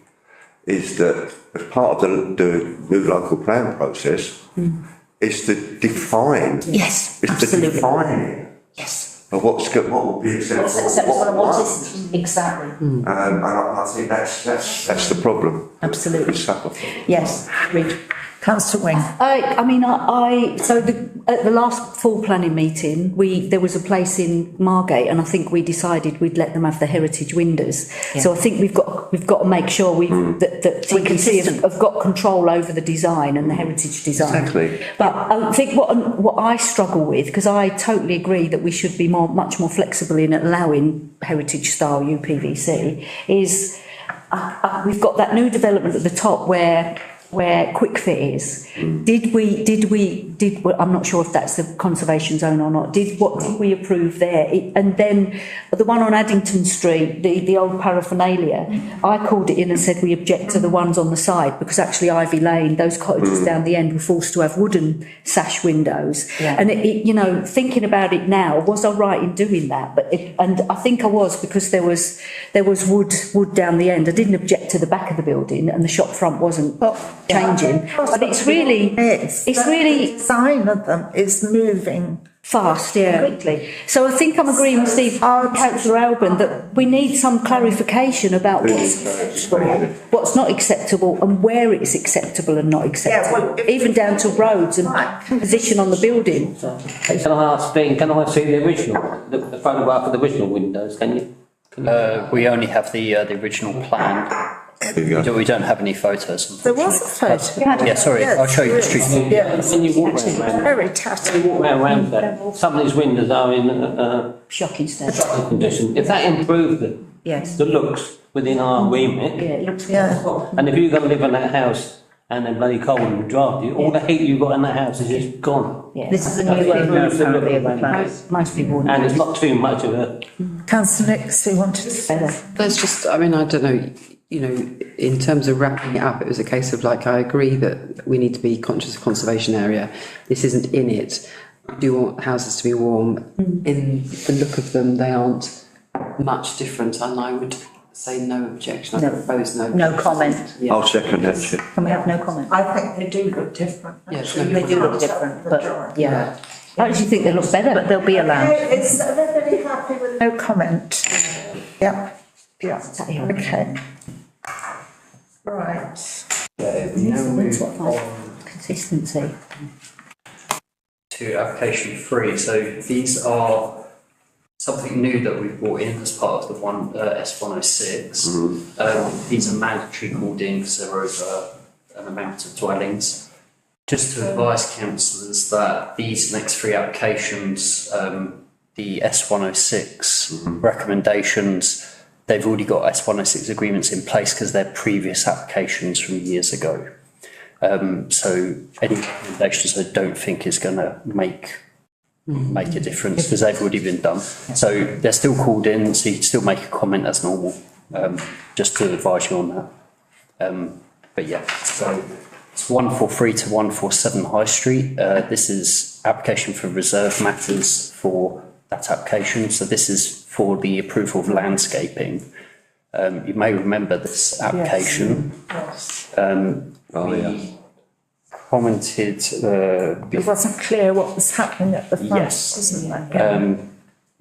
Speaker 1: is that as part of the new local plan process is to define.
Speaker 2: Yes,
Speaker 1: it's
Speaker 2: absolutely.
Speaker 1: To define.
Speaker 2: Yes.
Speaker 1: But what will be acceptable?
Speaker 2: What is exactly?
Speaker 1: And I think that's the problem.
Speaker 2: Absolutely. Yes. Agreed.
Speaker 3: Councillor Wing.
Speaker 6: At the last full planning meeting, there was a place in Margate, and I think we decided we'd let them have the heritage windows. Yeah. So I think we've got to make sure that TDC have got control over the design and the heritage design.
Speaker 1: Exactly.
Speaker 6: But I think what I struggle with, because I totally agree that we should be much more flexible in allowing heritage style UPVC, is we've got that new development at the top where Quick Fit is. Did we, I'm not sure if that's the conservation zone or not, did we approve there? And then the one on Addington Street, the old paraphernalia, I called it in and said we object to the ones on the side, because actually Ivy Lane, those cottages down the end were forced to have wooden sash windows. Yeah. And you know, thinking about it now, was I right in doing that? And I think I was, because there was wood down the end. I didn't object to the back of the building, and the shop front wasn't changing, but it's really
Speaker 3: the design of them is moving
Speaker 6: fast, quickly. So I think I'm agreeing with Steve, Councillor Alban, that we need some clarification about what's not acceptable and where it's acceptable and not acceptable, even down to roads and position on the building.
Speaker 5: Can I ask Dean, can I see the original, the photograph of the original windows? Can you?
Speaker 4: We only have the original plan. We don't have any photos.
Speaker 3: There was a photo.
Speaker 4: Yeah, sorry, I'll show you the street.
Speaker 5: When you walk around,
Speaker 3: very tatty.
Speaker 5: you walk around that, some of these windows are in
Speaker 2: Shocking state.
Speaker 5: shocking condition. If that improved the looks within our remit,
Speaker 2: it looks
Speaker 5: and if you're going to live in that house and then bloody cold will draft you, all the heat you've got in that house is just gone.
Speaker 2: Yeah. This is a new owner apparently of the place.
Speaker 6: Most people wouldn't.
Speaker 5: And it's not too much of a...
Speaker 3: Councillor Nixie wanted to say that.
Speaker 8: There's just, I mean, I don't know, you know, in terms of wrapping it up, it was a case of like, I agree that we need to be conscious of conservation area. This isn't in it. We do want houses to be warm. In the look of them, they aren't much different, and I would say no objection. I propose no objection.
Speaker 2: No comment.
Speaker 8: Yeah.
Speaker 1: I'll second that, Chair.
Speaker 2: Can we have no comment?
Speaker 3: I think they do look different.
Speaker 8: Yes,
Speaker 2: They do look different, but
Speaker 6: I actually think they look better.
Speaker 2: But they'll be allowed.
Speaker 3: Is everybody happy with no comment? Yeah. Okay. Right.
Speaker 6: Consistency.
Speaker 4: To application 3, so these are something new that we've brought in as part of the S106. These are mandatory called in because they're over an amount of dwellings. Just to advise councillors that these next 3 applications, the S106 recommendations, they've already got S106 agreements in place because they're previous applications from years ago. So any recommendations I don't think is going to make a difference because they've already been done. So they're still called in, so you can still make a comment as normal, just to advise you on that. But yeah, so it's 143 to 147 High Street. This is application for reserve matters for that application. So this is for the approval of landscaping. You may remember this application. We commented,
Speaker 3: It wasn't clear what was happening at the front,
Speaker 4: Yes.
Speaker 3: wasn't it?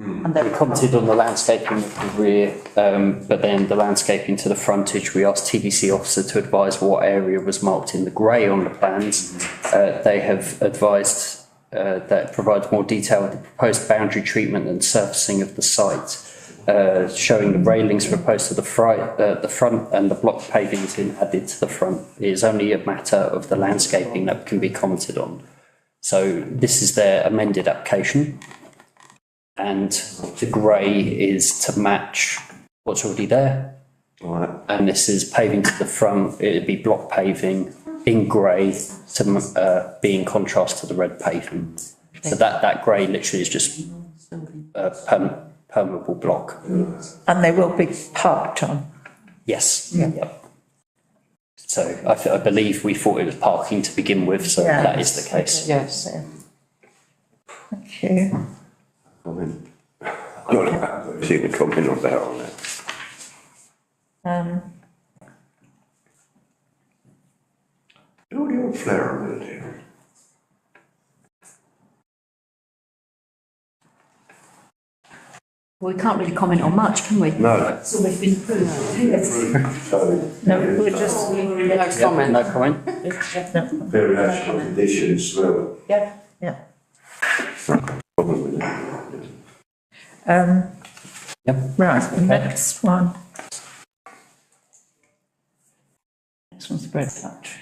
Speaker 4: and then we commented on the landscaping at the rear, but then the landscaping to the frontage, we asked TDC officer to advise what area was marked in the grey on the plans. They have advised that it provides more detail of the proposed boundary treatment and surfacing of the site, showing the railings proposed to the front and the block paving has been added to the front. It is only a matter of the landscaping that can be commented on. So this is their amended application. And the grey is to match what's already there.
Speaker 1: Right.
Speaker 4: And this is paving to the front. It'd be block paving in grey to be in contrast to the red paving. So that grey literally is just a permeable block.
Speaker 3: And they will be parked on.
Speaker 4: Yes.
Speaker 3: Yeah.
Speaker 4: Yep. So I believe we thought it was parking to begin with, so
Speaker 3: Yeah.
Speaker 4: that is the case.
Speaker 8: Yes.
Speaker 3: Thank you.
Speaker 1: Comment. I've seen the comment on that on that. Oh, the old flare on it here.
Speaker 6: We can't really comment on much, can we?
Speaker 1: No.
Speaker 6: It's always been approved.
Speaker 1: So,
Speaker 3: No, we're just,
Speaker 8: No comment.
Speaker 4: No comment?
Speaker 1: variation of conditions, well,
Speaker 3: yeah.
Speaker 1: problem with that.
Speaker 4: Yep.
Speaker 3: Right, the next one.
Speaker 7: This one's the bread factory.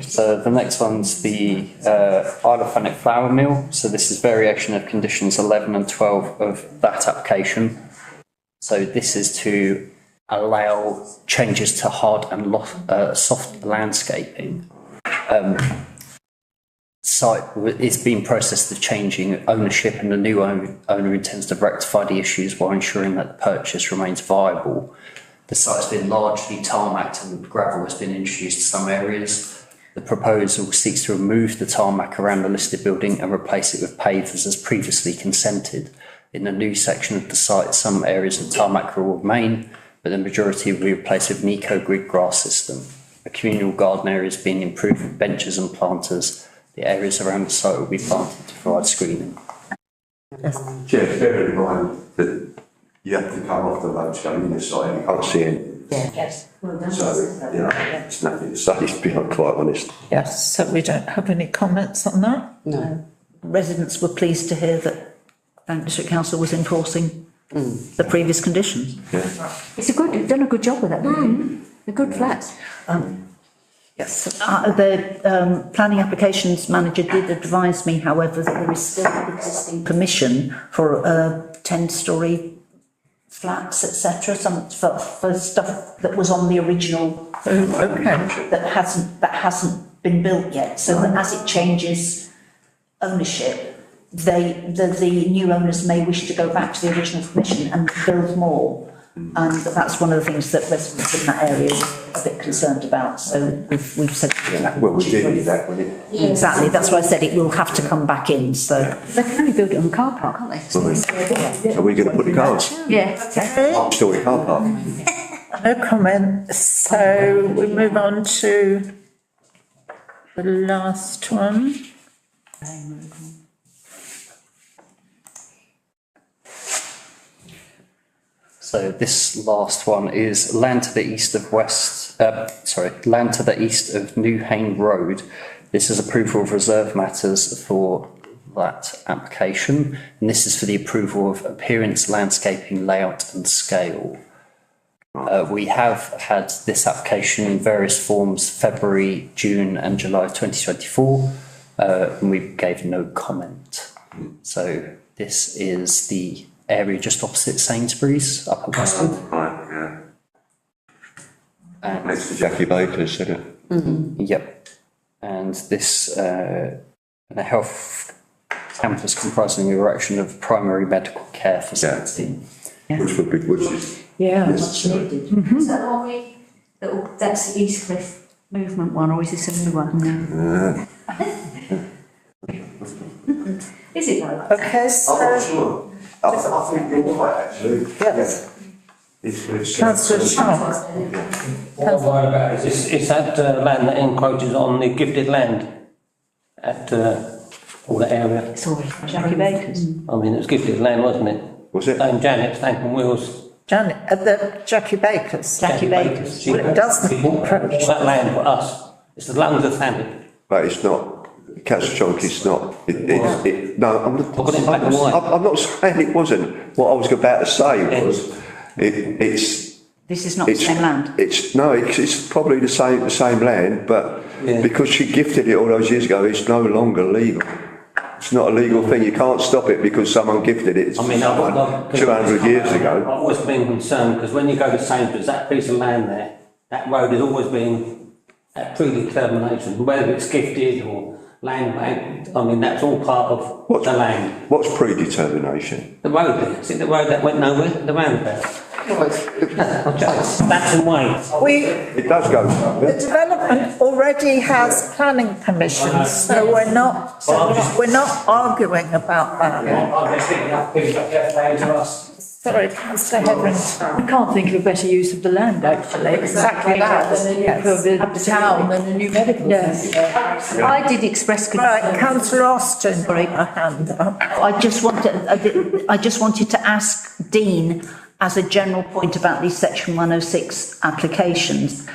Speaker 4: So the next one's the Isle of Thanet flour mill. So this is variation of conditions 11 and 12 of that application. So this is to allow changes to hard and soft landscaping. Site is being processed of changing ownership, and the new owner intends to rectify the issues while ensuring that the purchase remains viable. The site has been largely tarmacked and gravel has been introduced to some areas. The proposal seeks to remove the tarmac around the listed building and replace it with pavers as previously consented. In the new section of the site, some areas of tarmac will remain, but the majority will be replaced with an eco-grid grass system. A communal garden area is being improved with benches and planters. The areas around the site will be planted to provide screening.
Speaker 1: Chair, bear in mind that you have to come off the road to go in the site, you can't see it.
Speaker 2: Yes.
Speaker 1: So, you know, it's nothing to say, to be quite honest.
Speaker 3: Yes, so we don't have any comments on that?
Speaker 8: No.
Speaker 2: Residents were pleased to hear that Thanet District Council was enforcing the previous conditions.
Speaker 6: It's you've done a good job with that, haven't you? They're good flats.
Speaker 2: Yes. The planning applications manager did advise me, however, that there is still existing permission for 10-storey flats, etc. Some for stuff that was on the original that hasn't been built yet. So that as it changes ownership, the new owners may wish to go back to the original permission and build more. And that's one of the things that residents in that area are a bit concerned about. So we've said
Speaker 1: Well, we did that, when it.
Speaker 2: exactly. That's why I said it will have to come back in. So
Speaker 6: They can only build it on the car park, can't they?
Speaker 1: Are we going to put the cars?
Speaker 6: Yeah.
Speaker 1: Story car park?
Speaker 3: No comment, so we move on to the last one.
Speaker 4: So this last one is land to the east of land to the east of New Haine Road. This is approval of reserve matters for that application, and this is for the approval of appearance, landscaping, layout and scale. We have had this application in various forms, February, June and July 2024, and we gave no comment. So this is the area just opposite Sainsbury's up at Westwood.
Speaker 1: Right, yeah. Next to Jackie Baker's, isn't it?
Speaker 4: Yep. And this, a health campus comprising the erection of primary medical care facility.
Speaker 1: Which is,
Speaker 7: Yeah.
Speaker 2: much needed.
Speaker 6: Is that the one we That's the East Cliff movement one, or is this a new one? Is it though?
Speaker 3: Okay, so,
Speaker 1: sure. I think you're right, actually.
Speaker 3: yes,
Speaker 1: It's
Speaker 3: councillor Sharp.
Speaker 5: What I'm worried about is that land that encroaches on the gifted land at all that area.
Speaker 6: It's all Jackie Baker's.
Speaker 5: I mean, it was gifted land, wasn't it?
Speaker 1: Was it?
Speaker 5: Dame Janet, Stanton Wills.
Speaker 3: Janet, the Jackie Baker's.
Speaker 2: Jackie Baker's.
Speaker 5: She
Speaker 3: Well, it doesn't
Speaker 5: bought
Speaker 3: encroach.
Speaker 5: all that land for us. It's the lungs of Thanet.
Speaker 1: But it's not, councillor Chonk, it's not, no, I'm
Speaker 5: I've got it in black and white.
Speaker 1: I'm not saying it wasn't. What I was about to say was, it's
Speaker 2: This is not the same land.
Speaker 1: it's probably the same land, but
Speaker 5: Yeah.
Speaker 1: because she gifted it all those years ago, it's no longer legal. It's not a legal thing. You can't stop it because someone gifted it.
Speaker 5: I mean,
Speaker 1: 200 years ago.
Speaker 5: I've always been concerned because when you go to Sainsbury's, that piece of land there, that road has always been at predetermination, whether it's gifted or land bank. I mean, that's all part of the land.
Speaker 1: What's predetermination?
Speaker 5: The road there, see the road that went nowhere, the roundabout. That's in way.
Speaker 1: It does go
Speaker 3: The
Speaker 1: somewhere.
Speaker 3: development already has planning permission, so we're not arguing about that.
Speaker 5: I'm just thinking of people that get paid to us.
Speaker 3: Sorry, councillor Hetherington.
Speaker 7: I can't think of a better use of the land, actually.
Speaker 3: Exactly that.
Speaker 7: For the town than a new medical centre.
Speaker 6: I did express
Speaker 3: Right,
Speaker 6: concern.
Speaker 3: councillor Austin, a hand up.
Speaker 2: I just wanted to ask Dean, as a general point about these section 106 applications,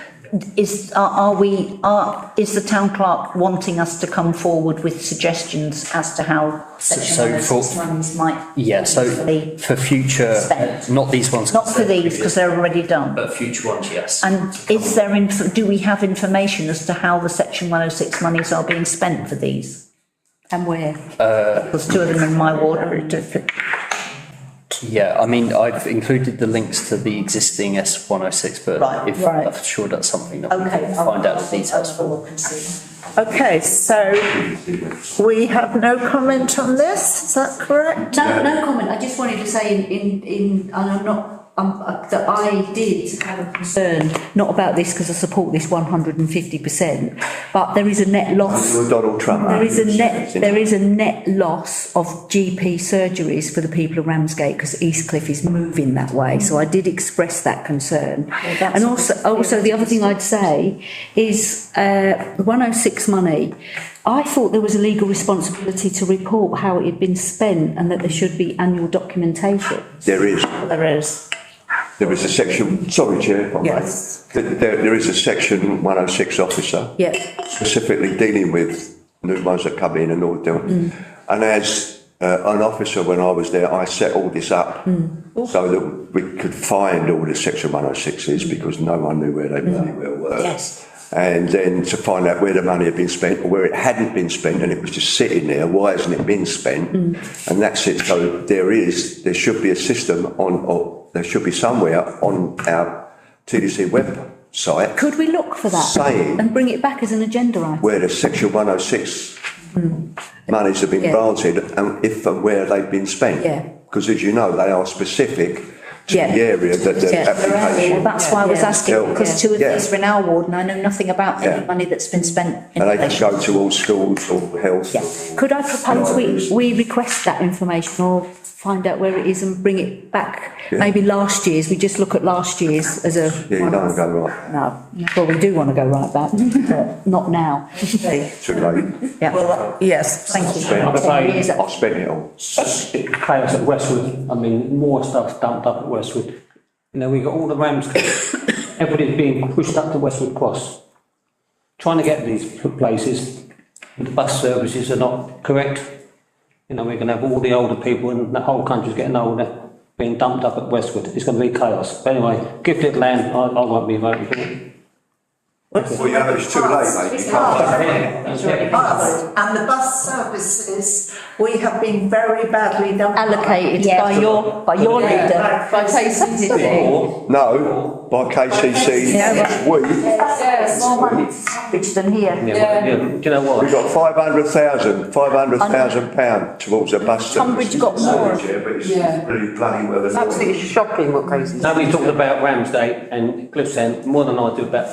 Speaker 2: is the town clerk wanting us to come forward with suggestions as to how section
Speaker 4: So
Speaker 2: 106
Speaker 4: for-
Speaker 2: monies might
Speaker 4: Yeah, so
Speaker 2: be
Speaker 4: for future,
Speaker 2: spent?
Speaker 4: not these ones.
Speaker 2: Not for these, because they're already done.
Speaker 4: But future ones, yes.
Speaker 2: And is there, do we have information as to how the section 106 monies are being spent for these?
Speaker 6: And where?
Speaker 2: There's two of them in my ward.
Speaker 4: Yeah, I mean, I've included the links to the existing S106, but
Speaker 2: Right,
Speaker 4: if
Speaker 2: right.
Speaker 4: I'm sure that's something that we
Speaker 2: Okay.
Speaker 4: can find out the details for.
Speaker 3: Okay, so we have no comment on this, is that correct?
Speaker 6: No comment. I just wanted to say and I'm not, that I did have a concern, not about this because I support this 150%, but there is a net loss.
Speaker 1: You're Donald Trump.
Speaker 6: There is a net loss of GP surgeries for the people of Ramsgate because East Cliff is moving that way. So I did express that concern. And also the other thing I'd say is 106 money. I thought there was a legal responsibility to report how it had been spent and that there should be annual documentation.
Speaker 1: There is.
Speaker 2: There is.
Speaker 1: There is a section, sorry Chair. if I may.
Speaker 3: Yes.
Speaker 1: There is a section 106 officer
Speaker 6: Yeah.
Speaker 1: specifically dealing with new ones that come in and all doing. And as an officer, when I was there, I set all this up so that we could find all the section 106s because no one knew where they bloody well were.
Speaker 2: Yes.
Speaker 1: And then to find out where the money had been spent or where it hadn't been spent and it was just sitting there, why hasn't it been spent? And that's it. So there should be a system or there should be somewhere on our TDC website
Speaker 6: Could we look for that
Speaker 1: Saying-
Speaker 6: and bring it back as an agenda item?
Speaker 1: where the section 106 monies have been
Speaker 6: Yeah.
Speaker 1: granted and if and where they've been spent.
Speaker 6: Yeah.
Speaker 1: Because as you know, they are specific to
Speaker 6: Yeah.
Speaker 1: the area that the
Speaker 6: Yeah.
Speaker 2: Well,
Speaker 1: application.
Speaker 2: that's why I was
Speaker 6: Yeah.
Speaker 2: asking, because two of
Speaker 1: Yeah.
Speaker 2: these are in our ward and I know nothing about any
Speaker 1: Yeah.
Speaker 2: money that's been spent in
Speaker 1: And they can
Speaker 2: relation.
Speaker 1: go to all schools or health.
Speaker 2: Yeah.
Speaker 6: Could I propose we request that information or find out where it is and bring it back?
Speaker 1: Yeah.
Speaker 6: Maybe last year's, we just look at last year's as a.
Speaker 1: Yeah, you don't go right.
Speaker 6: No, well, we do want to go right back, but not now.
Speaker 1: Too late.
Speaker 2: Yeah.
Speaker 3: Well, yes, thank you.
Speaker 5: I'm afraid
Speaker 1: I've spent it all.
Speaker 5: chaos at Westwood. I mean, more stuff's dumped up at Westwood. You know, we got all the Ramsgate. Everybody's being pushed up to Westwood Cross. Trying to get these places. The bus services are not correct. You know, we're going to have all the older people and the whole country's getting older being dumped up at Westwood. It's going to be chaos. But anyway, gifted land, I won't be voting for it.
Speaker 1: Well, yeah, but it's too late, mate. You can't.
Speaker 3: Bus, and the bus services We have been very badly done.
Speaker 6: Allocated
Speaker 2: Yeah.
Speaker 6: by your leader.
Speaker 8: By KCC.
Speaker 1: No, by KCC,
Speaker 2: Yeah,
Speaker 1: we,
Speaker 6: Which than here.
Speaker 5: Do you know what?
Speaker 1: we got £500,000 towards a bus service.
Speaker 6: Tunbridge got more.
Speaker 1: Yeah, but it's
Speaker 8: Yeah.
Speaker 1: really bloody well.
Speaker 8: It's absolutely shocking what KCC.
Speaker 5: Nobody talked about Ramsgate and Cliffsend more than I do about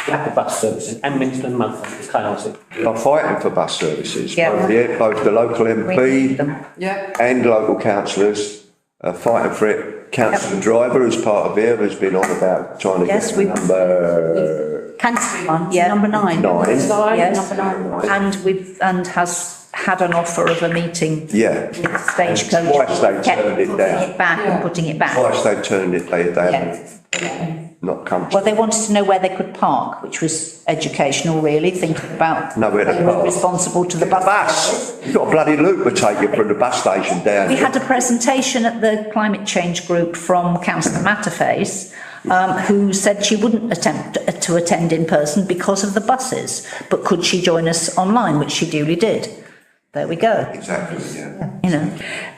Speaker 5: lack of bus services and Minster and Mumford. It's chaotic.
Speaker 1: We are fighting for bus services.
Speaker 2: Yeah.
Speaker 1: Both the local
Speaker 2: we need
Speaker 1: MP
Speaker 2: them.
Speaker 8: Yeah.
Speaker 1: and local councillors are fighting for it. Councillor Driver, as part of here, has been on about trying to
Speaker 2: Yes,
Speaker 1: get
Speaker 2: we've-
Speaker 1: number
Speaker 6: Canterbury one,
Speaker 2: Yeah.
Speaker 6: number 9.
Speaker 1: 9.
Speaker 2: Yes.
Speaker 6: Number 9.
Speaker 2: And has had an offer of a meeting
Speaker 1: Yeah.
Speaker 2: with Stagecoach.
Speaker 1: Twice they
Speaker 2: Kept
Speaker 1: turned it
Speaker 2: putting
Speaker 1: down.
Speaker 2: it back and putting it back.
Speaker 1: Twice they've turned it, they
Speaker 2: Yeah.
Speaker 1: haven't not come.
Speaker 2: Well, they wanted to know where they could park, which was educational, really, thinking about
Speaker 1: Nowhere to
Speaker 2: they were
Speaker 1: park.
Speaker 2: responsible to the bus.
Speaker 1: Bus! You've got a bloody loop to take you from the bus station down.
Speaker 2: We had a presentation at the climate change group from Councillor Matterface, who said she wouldn't attempt to attend in person because of the buses, but could she join us online, which she duly did. There we go,
Speaker 1: Exactly, yeah.
Speaker 2: you know.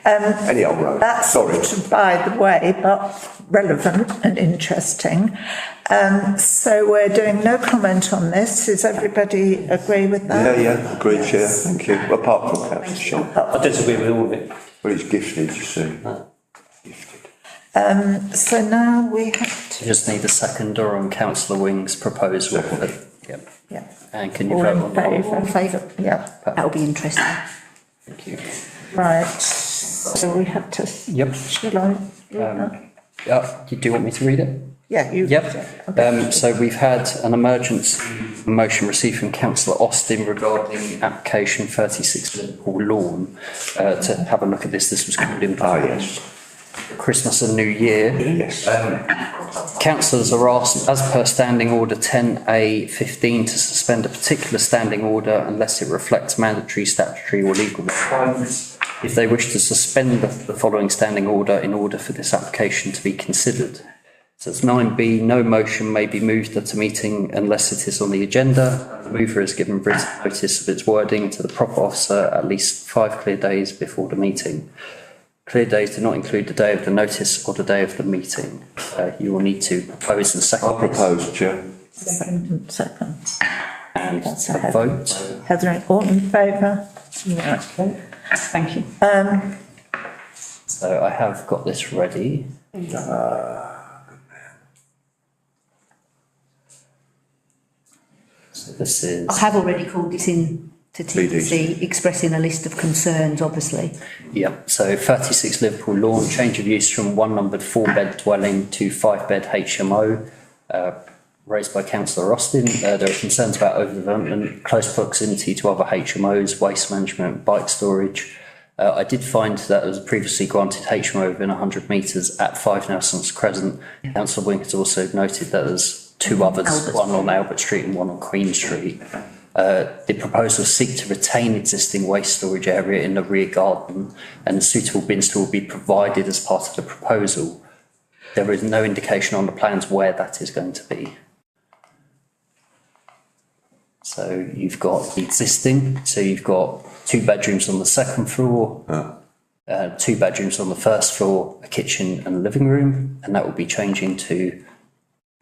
Speaker 1: Any old road.
Speaker 3: That's
Speaker 1: Sorry.
Speaker 3: sort of by the way, but relevant and interesting. So we're doing no comment on this. Does everybody agree with that?
Speaker 1: Yeah, agreed, Chair, thank you. Apart from Councillor Sean.
Speaker 5: I disagree with all of it.
Speaker 1: Well, he's gifted, you see. Gifted.
Speaker 3: So now we have
Speaker 4: You just need a seconder on councillor Wing's proposal. Yep.
Speaker 3: yeah.
Speaker 4: And can you
Speaker 3: All
Speaker 4: vote
Speaker 3: in
Speaker 4: on that?
Speaker 3: favour?
Speaker 6: In favour.
Speaker 3: Yeah,
Speaker 6: That'll be interesting.
Speaker 4: Thank you.
Speaker 3: right. So we have to.
Speaker 4: Yep.
Speaker 3: Shall I? read that?
Speaker 4: Yeah, do you want me to read it?
Speaker 3: Yeah, you.
Speaker 4: Yep. So we've had an emergency motion received from Councillor Austin regarding application 36 Liverpool Lawn. To have a look at this, this was called in
Speaker 1: yes.
Speaker 4: Christmas and New Year.
Speaker 1: Yes.
Speaker 4: Councillors are asked, as per Standing Order 10A15, to suspend a particular standing order unless it reflects mandatory, statutory or legal requirements. If they wish to suspend the following standing order in order for this application to be considered. So it's 9B, no motion may be moved at a meeting unless it is on the agenda. The mover is given written notice of its wording to the proper officer at least 5 clear days before the meeting. Clear days do not include the day of the notice or the day of the meeting. You will need to propose and second.
Speaker 1: I propose, Chair.
Speaker 3: Second.
Speaker 4: And
Speaker 3: That's a
Speaker 4: a
Speaker 3: head.
Speaker 4: vote.
Speaker 3: Heather, all in favour? Right.
Speaker 2: Thank you.
Speaker 4: So I have got this ready. So this is.
Speaker 6: I have already called it in to TDC, expressing a list of concerns, obviously.
Speaker 4: Yep, so 36 Liverpool Lawn, change of use from one numbered 4-bed dwelling to 5-bed HMO, raised by Councillor Austin. There are concerns about overdevelopment, close proximity to other HMOs, waste management, bike storage. I did find that there was a previously granted HMO within 100 metres at 5 Nelson's Crescent. Councillor Wing has also noted that there's 2 others,
Speaker 2: Albert.
Speaker 4: one on Albert Street and one on Queen Street. The proposals seek to retain existing waste storage area in the rear garden, and suitable bin store will be provided as part of the proposal. There is no indication on the plans where that is going to be. So you've got the existing, so you've got 2 bedrooms on the second floor, 2 bedrooms on the first floor, a kitchen and a living room, and that will be changing to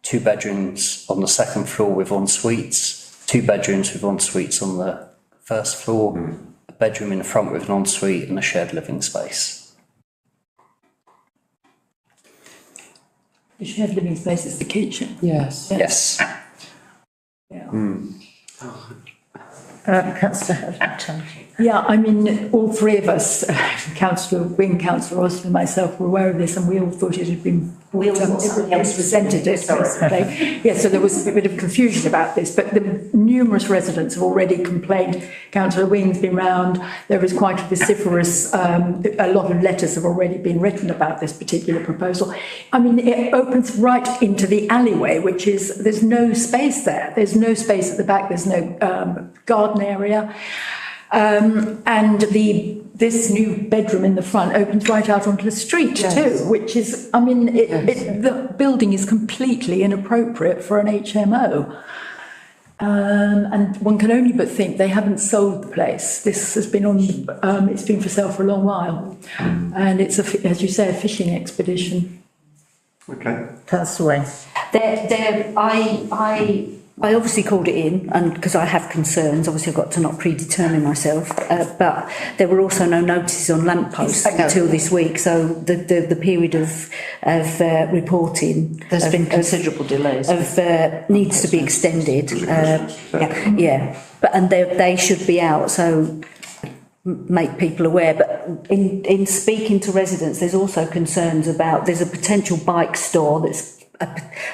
Speaker 4: 2 bedrooms on the second floor with en suites, 2 bedrooms with en suites on the first floor, a bedroom in the front with an ensuite and a shared living space.
Speaker 7: The shared living space is the kitchen.
Speaker 8: Yes.
Speaker 4: Yes.
Speaker 7: Yeah.
Speaker 3: Councillor Heather.
Speaker 7: Yeah, I mean, all 3 of us, Councillor Wing, Councillor Austin and myself were aware of this, and we all thought it had been,
Speaker 2: We all thought somebody else
Speaker 7: presented it, basically. Yeah, so there was a bit of confusion about this, but the numerous residents have already complained. Councillor Wing's been round, there is quite a vociferous, a lot of letters have already been written about this particular proposal. I mean, it opens right into the alleyway, which is, there's no space there. There's no space at the back, there's no garden area. And this new bedroom in the front opens right out onto the street too, which is, I mean, the building is completely inappropriate for an HMO. And one can only but think they haven't sold the place. This has been on, it's been for sale for a long while. And it's, as you say, a fishing expedition.
Speaker 1: Okay.
Speaker 3: Councillor Wayne.
Speaker 6: I obviously called it in, and because I have concerns, obviously I've got to not predetermine myself, but there were also no notices on lampposts until this week, so the period of reporting...
Speaker 2: There's been considerable delays.
Speaker 6: Needs to be extended. But and they should be out, so make people aware. But in speaking to residents, there's also concerns about, there's a potential bike store that's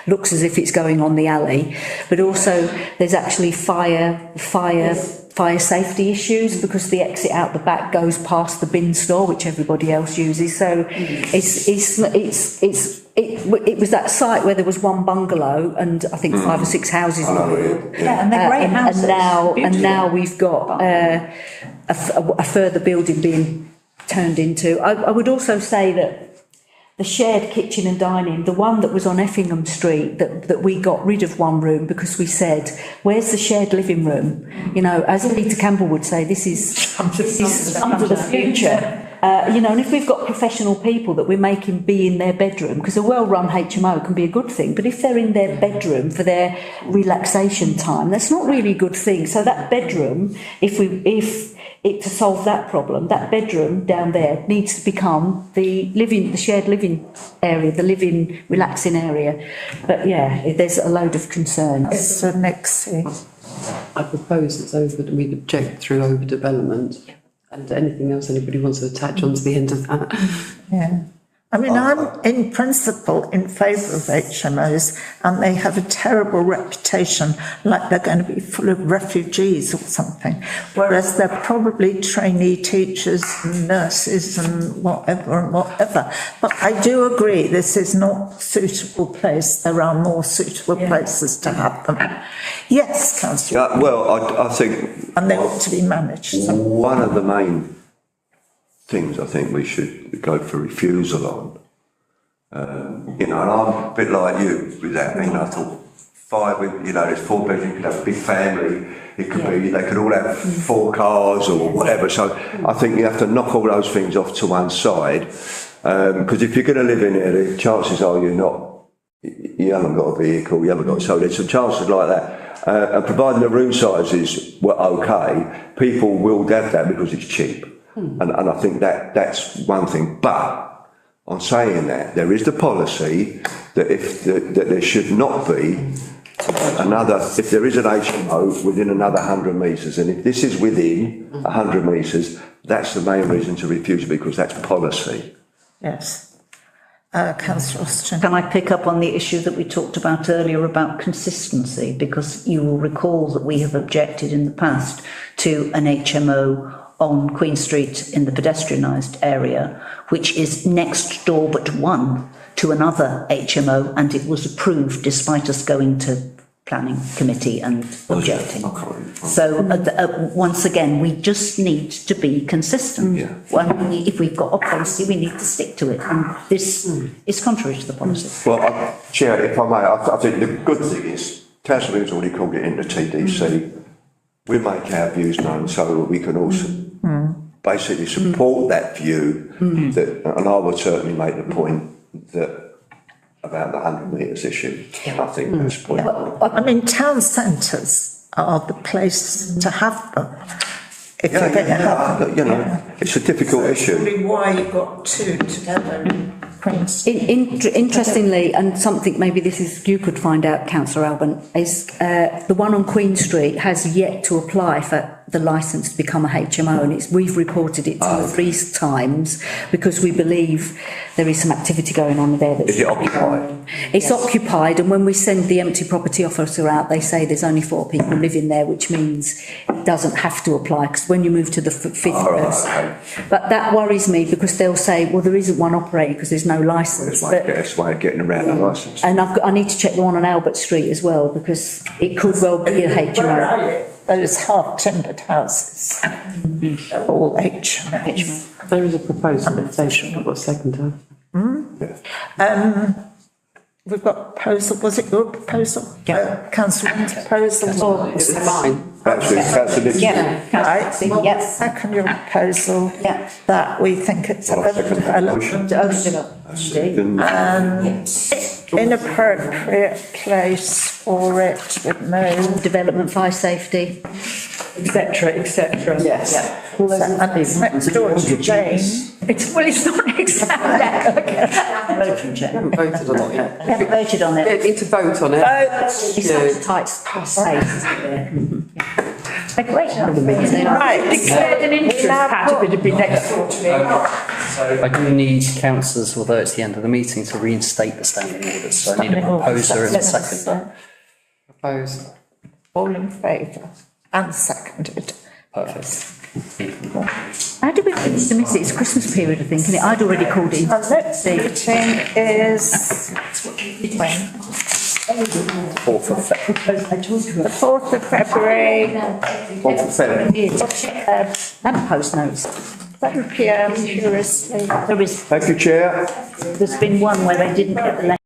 Speaker 6: looks as if it's going on the alley, but also there's actually fire safety issues because the exit out the back goes past the bin store, which everybody else uses. So it was that site where there was one bungalow and I think 5 or 6 houses.
Speaker 2: And they're great houses.
Speaker 6: And now we've got a further building being turned into. I would also say that the shared kitchen and dining, the one that was on Effingham Street, that we got rid of one room because we said, where's the shared living room? You know, as Peter Campbell would say, this is under the future. You know, and if we've got professional people that we're making be in their bedroom, because a well-run HMO can be a good thing, but if they're in their bedroom for their relaxation time, that's not really a good thing. So that bedroom, to solve that problem, that bedroom down there needs to become the shared living area, the living, relaxing area. But yeah, there's a load of concerns.
Speaker 3: It's the next thing.
Speaker 8: I propose we'd object through overdevelopment. And anything else anybody wants to attach onto the end of that.
Speaker 3: Yeah. I mean, I'm in principle in favour of HMOs, and they have a terrible reputation, like they're going to be full of refugees or something, whereas they're probably trainee teachers and nurses and whatever. But I do agree this is not a suitable place. There are more suitable places to have them. Yes, Councillor.
Speaker 1: Well, I think...
Speaker 3: And they ought to be managed.
Speaker 1: One of the main things I think we should go for refusal on. You know, and I'm a bit like you with that. I mean, I thought 5, you know, there's 4 bedrooms, you could have a big family. It could be, they could all have 4 cars or whatever. So I think you have to knock all those things off to one side. Because if you're going to live in here, the chances are you haven't got a vehicle, you haven't got, so there's some chances like that. And providing the room sizes were okay, people will have that because it's cheap. And I think that's one thing. But on saying that, there is the policy that that there should not be if there is an HMO within another 100 metres, and if this is within 100 metres, that's the main reason to refuse it, because that's policy.
Speaker 3: Yes. Councillor Austin.
Speaker 2: Can I pick up on the issue that we talked about earlier about consistency? Because you will recall that we have objected in the past to an HMO on Queen Street in the pedestrianised area, which is next door but one to another HMO, and it was approved despite us going to planning committee and objecting. So once again, we just need to be consistent.
Speaker 1: Yeah.
Speaker 2: If we've got a policy, we need to stick to it, and this is contrary to the policy.
Speaker 1: Well, Chair, if I may, I think the good thing is, Councillor Williams already called it in the TDC. We make our views known so that we can also basically support that view, and I would certainly make the point that about the 100 metres issue. I think that's the point.
Speaker 3: I mean, town centres are the place to have them. If you're going to have them.
Speaker 1: You know, it's a difficult issue.
Speaker 3: That's why you've got 2 together in Queen's.
Speaker 6: Interestingly, and something maybe you could find out, Councillor Alban, is the one on Queen Street has yet to apply for the licence to become a HMO, and we've reported it 2 or 3 times because we believe there is some activity going on there.
Speaker 1: Is it occupied?
Speaker 6: It's occupied, and when we send the empty property officer out, they say there's only 4 people living there, which means it doesn't have to apply, because when you move to the 5th person. But that worries me, because they'll say, well, there isn't one operating because there's no licence.
Speaker 1: It's a way of getting around the licence.
Speaker 6: And I need to check the one on Albert Street as well, because it could well be a HMO.
Speaker 3: Those half-timbered houses, they're all HMOs.
Speaker 8: There is a proposal. I've got a second time.
Speaker 3: we've got a proposal, was it your proposal? Yeah. Councillor Wynne's proposal?
Speaker 8: It's mine.
Speaker 1: Councillor Nixon.
Speaker 2: Yeah.
Speaker 3: Right, well,
Speaker 2: Yes.
Speaker 3: second your proposal,
Speaker 2: Yeah.
Speaker 3: that we think it's a development
Speaker 1: Second.
Speaker 3: inappropriate place for it with no.
Speaker 6: Development, fire safety.
Speaker 7: etc.
Speaker 3: Yes. And it's next door to Jane.
Speaker 7: It's not exactly.
Speaker 2: Voting check.
Speaker 8: We haven't voted on it yet.
Speaker 2: We haven't voted on
Speaker 8: We
Speaker 2: it.
Speaker 8: need to vote on it.
Speaker 6: It's such a tight space.
Speaker 2: Great.
Speaker 3: Right.
Speaker 7: Declared an interest pattern, it'd be next door to me.
Speaker 4: I do need councillors, although it's the end of the meeting, to reinstate the standing orders, so I need a proposer and a seconder.
Speaker 8: Propose.
Speaker 3: All in favour and seconded.
Speaker 4: Perfect.
Speaker 6: How did we manage to miss it? It's Christmas period, I think, isn't it? I'd already called it.
Speaker 3: Our next meeting is
Speaker 4: Fourth of February.
Speaker 7: I told you.
Speaker 3: the 4th of February,
Speaker 6: Lamp post notes.
Speaker 3: 7 p.m. curiously.
Speaker 2: There is,
Speaker 1: Thank you, Chair.
Speaker 2: there's been one where they didn't get the letter.